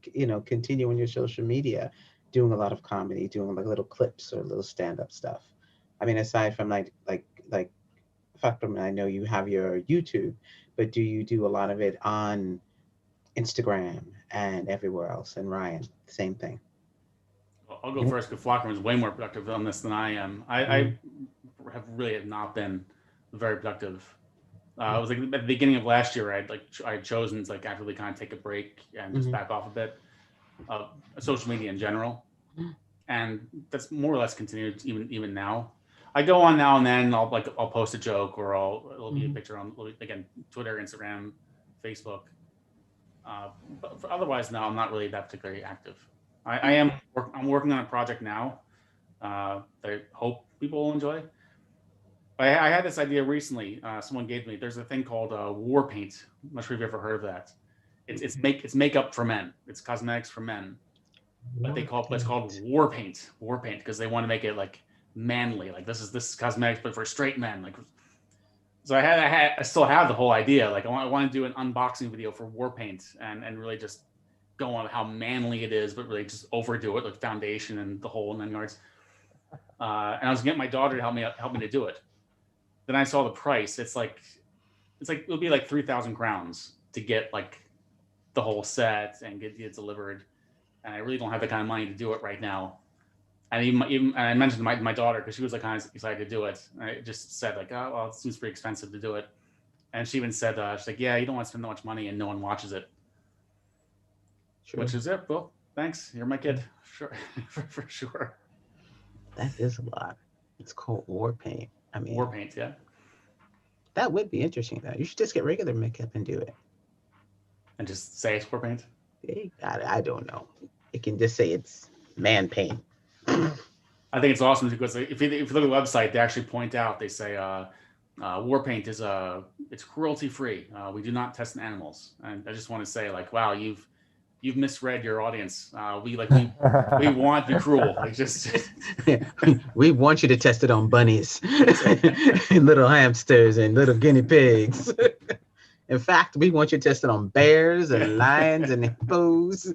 continue on your social media doing a lot of comedy, doing like little clips or little stand-up stuff? I mean, aside from like Flakrim, I know you have your YouTube, but do you do a lot of it on Instagram and everywhere else? And Ryan, same thing. Well, I'll go first because Flakrim is way more productive on this than I am. I have really not been very productive. It was like at the beginning of last year, I had chosen to like actively kind of take a break and just back off a bit of social media in general, and that's more or less continued even now. I go on now and then. I'll post a joke or it'll be a picture on again Twitter, Instagram, Facebook. But otherwise, no, I'm not really that particularly active. I'm working on a project now that I hope people will enjoy. I had this idea recently. Someone gave me. There's a thing called war paint. I'm not sure if you've ever heard of that. It's makeup for men. It's cosmetics for men. But it's called war paint. War paint because they want to make it like manly. Like this is cosmetics, but for straight men. Like so, I still have the whole idea. Like I want to do an unboxing video for war paint and really just go on how manly it is, but really just overdo it, like foundation and the whole 9 yards. And I was gonna get my daughter to help me to do it. Then I saw the price. It's like it'll be like 3,000 crowns to get like the whole set and get it delivered. And I really don't have the kind of money to do it right now. And even and I mentioned to my daughter because she was like kind of excited to do it. And I just said like, oh well, it seems pretty expensive to do it. And she even said she's like, yeah, you don't want to spend that much money and no one watches it. Sure. Which is it. Well, thanks. You're my kid. Sure, for sure. That is a lot. It's called war paint. I mean, war paint, yeah. That would be interesting, though. You should just get regular makeup and do it. And just say it's war paint? I don't know. It can just say it's man paint. I think it's awesome because if you look at the website, they actually point out, they say war paint is it's cruelty free. We do not test in animals. And I just want to say like, wow, you've misread your audience. We want to be cruel. Like we want you to test it on bunnies and little hamsters and little guinea pigs. In fact, we want you to test it on bears and lions and hippos.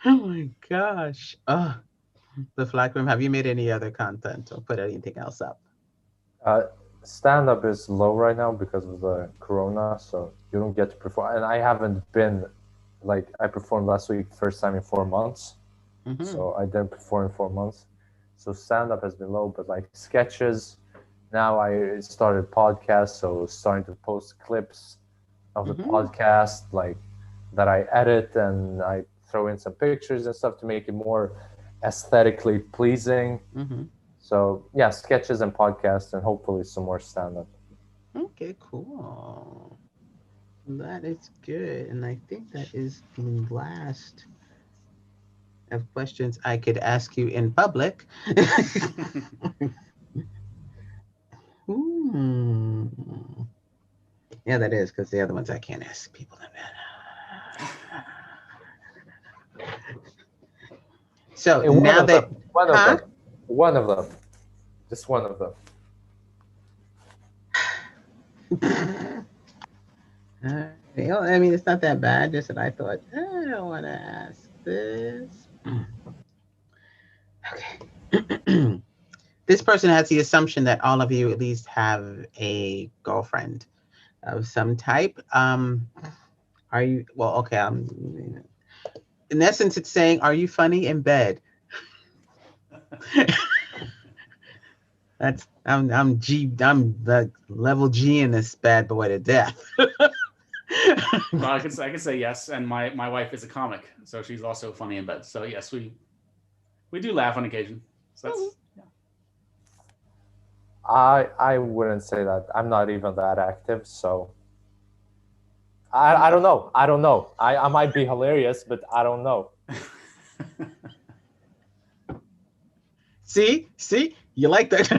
Oh my gosh. The Flakrim, have you made any other content or put anything else up? Stand-up is low right now because of the corona, so you don't get to perform. And I haven't been, like, I performed last week, first time in 4 months. So I didn't perform in 4 months. So stand-up has been low, but like sketches, now I started podcasts, so starting to post clips of the podcast, like that I edit and I throw in some pictures and stuff to make it more aesthetically pleasing. So yeah, sketches and podcasts and hopefully some more stand-up. Okay, cool. That is good. And I think that is the last of questions I could ask you in public. Yeah, that is because the other ones I can't ask people that. So now that one of them, just one of them. I mean, it's not that bad. Just that I thought I don't want to ask this. Okay. This person has the assumption that all of you at least have a girlfriend of some type. Are you, well, okay. In essence, it's saying, are you funny in bed? I'm the level G in this bad boy to death. Well, I can say yes, and my wife is a comic, so she's also funny in bed. So yes, we do laugh on occasion. So that's yeah. I wouldn't say that. I'm not even that active, so I don't know. I don't know. I might be hilarious, but I don't know. See, you like that?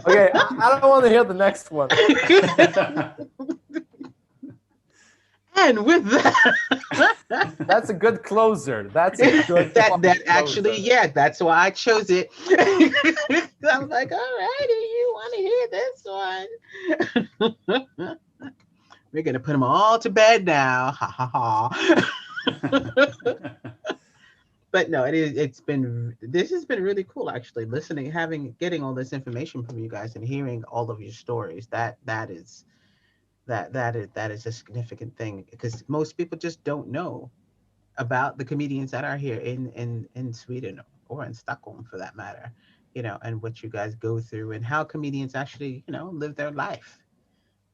Okay, I don't want to hear the next one. And with that, That's a good closer. That's a good that actually, closer. yeah, that's why I chose it. I'm like, all righty, you want to hear this one? We're gonna put them all to bed now. Ha ha ha. But no, this has been really cool actually, listening, getting all this information from you guys and hearing all of your stories. That is a significant thing, because most people just don't know about the comedians that are here in Sweden or in Stockholm for that matter, and what you guys go through and how comedians actually, live their life.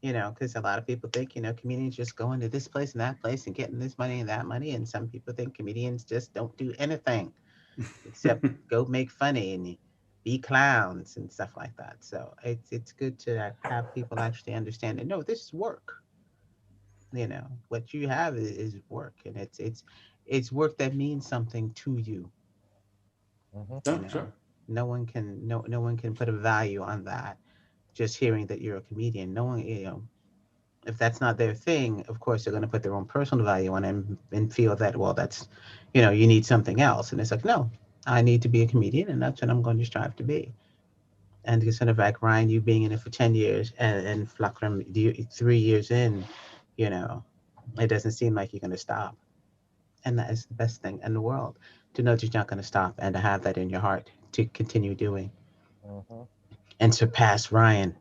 Because a lot of people think, comedians just going to this place and that place and getting this money and that money. And some people think comedians just don't do anything except go make funny and be clowns and stuff like that. So it's good to have people actually understand that, no, this is work. What you have is work, and it's work that means something to you. Mm-hmm. Sure. No one can put a value on that. Just hearing that you're a comedian, no one, if that's not their thing, of course they're going to put their own personal value on it and feel that, well, that's, you need something else. And it's like, no, I need to be a comedian, and that's what I'm going to strive to be. And consider back, Ryan, you being in it for 10 years and Flakrim, 3 years in, it doesn't seem like you're going to stop. And that is the best thing in the world, to know that you're not going to stop and to have that in your heart to continue doing and surpass Ryan.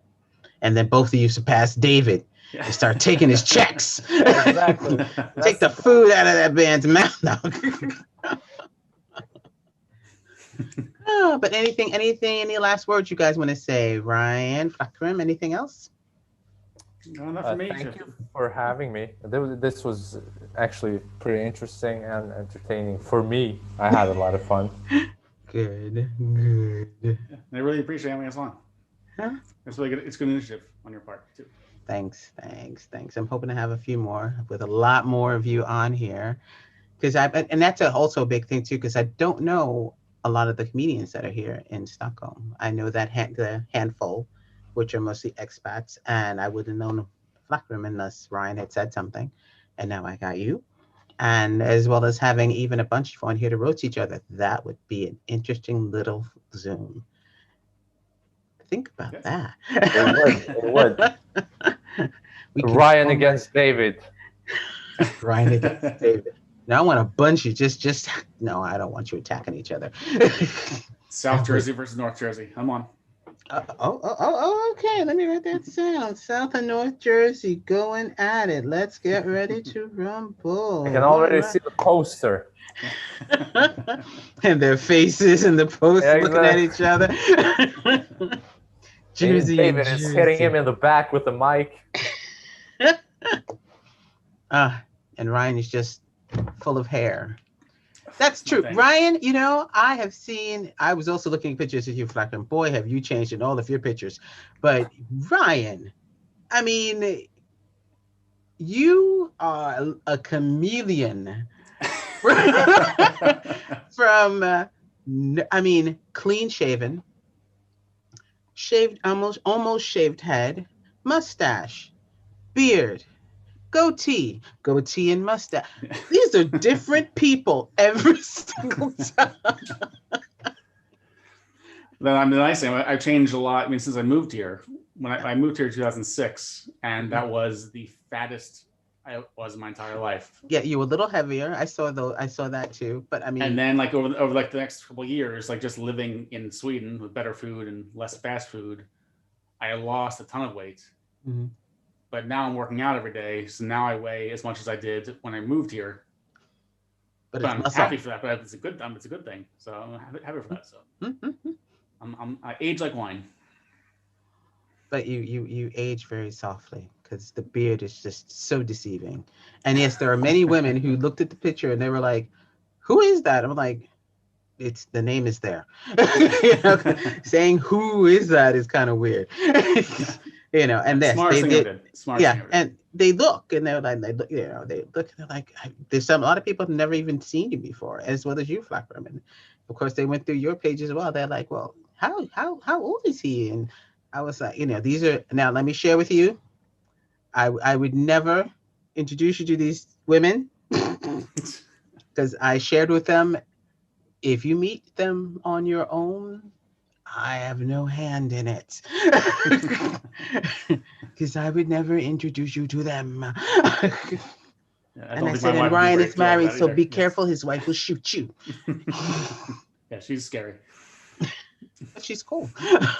And then both of you surpass David and start taking his checks. Exactly. Take the food out of that man's mouth now. But any last words you guys want to say? Ryan, Flakrim, anything else? No, not for me. Thank you for having me. This was actually pretty interesting and entertaining for me. I had a lot of fun. Good. I really appreciate having us on. Huh? It's really good. It's good initiative on your part too. Thanks. I'm hoping to have a few more with a lot more of you on here, and that's also a big thing too, because I don't know a lot of the comedians that are here in Stockholm. I know that the handful, which are mostly expats, and I would have known Flakrim unless Ryan had said something, and now I got you. And as well as having even a bunch of on here to roast each other, that would be an interesting little Zoom. Think about that. It would. Ryan against David. Ryan against David. Now I want a bunch of just no, I don't want you attacking each other. South Jersey versus North Jersey. I'm on. Okay. Let me write that down. South and North Jersey going at it. Let's get ready to rumble. I can already see the poster. And their faces in the post looking at each other. Jersey David is hitting him in the back with the mic. And Ryan is just full of hair. That's true. Ryan, I was also looking at pictures of you, Flakrim. Boy, have you changed in all of your pictures. But Ryan, I mean, you are a chameleon. From, clean shaven, shaved, almost shaved head, mustache, beard, goatee and mustache. These are different people every single time. The nice thing, I've changed a lot. Since I moved here, when I moved here in 2006, and that was the fattest I was my entire life. Yeah, you were a little heavier. I saw that too. But I mean, And then like over like the next couple of years, like just living in Sweden with better food and less fast food, I lost a ton of weight. mhm. But now I'm working out every day, so now I weigh as much as I did when I moved here. But But it's I'm muscle. happy for that. But it's a good thing. So I'm happy for that. So Mhm. I age like wine. But you age very softly because the beard is just so deceiving. And yes, there are many women who looked at the picture and they were like, "Who is that?" I'm like, "It's the name is there." You know, saying who is that is kind of weird. You know, and this Smartest they thing I did. did. Smartest thing Yeah, I did. and they look and they're like, they look, you know, they look and they're like, there's a lot of people have never even seen you before, as well as you, Flakrim. And of course, they went through your page as well. They're like, well, how old is he? And I was like, you know, these are now. Let me share with you. I would never introduce you to these women because I shared with them. If you meet them on your own, I have no hand in it. Because I would never introduce you to them. Yeah, And I think said, my and wife would be Ryan very is thrilled married, about it so either. be Yes. careful. His wife will shoot you. Yeah, she's scary. But she's cool.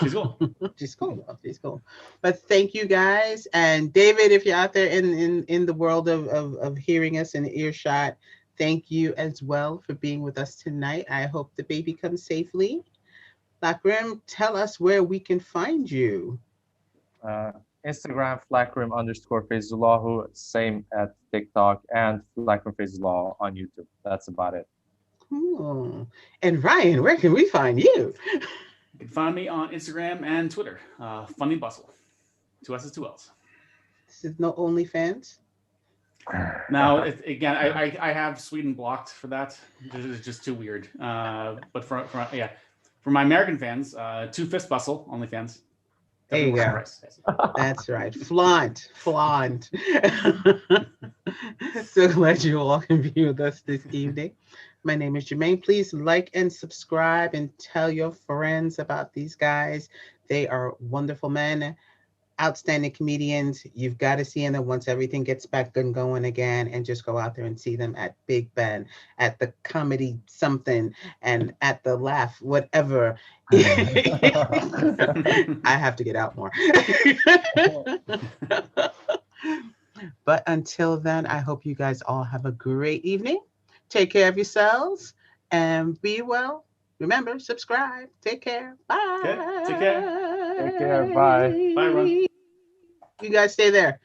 She's cool. She's cool. Though. She's cool. But thank you guys. And David, if you're out there in the world of hearing us in earshot, thank you as well for being with us tonight. I hope the baby comes safely. Flakrim, tell us where we can find you. Instagram Flakrim_Fejzullahu, same at TikTok, and Flakrim Fejzullahu on YouTube. That's about it. Cool. And Ryan, where can we find you? You can find me on Instagram and Twitter. Funny Bussell. 2 S's, 2 L's. This is no OnlyFans. Now, again, I have Sweden blocked for that. It's just too weird. But for my American fans, 2 Fist Bussell OnlyFans. There you go. That's right. Flaunt. So glad you all can be with us this evening. My name is Germaine. Please like and subscribe and tell your friends about these guys. They are wonderful men, outstanding comedians. You've got to see them once everything gets back and going again, and just go out there and see them at Big Ben, at the Comedy something, and at the Laugh, whatever. I have to get out more. But until then, I hope you guys all have a great evening. Take care of yourselves and be well. Remember, subscribe. Take care. Bye. Okay, take care. Take care. Bye. Bye, everyone. You guys stay there.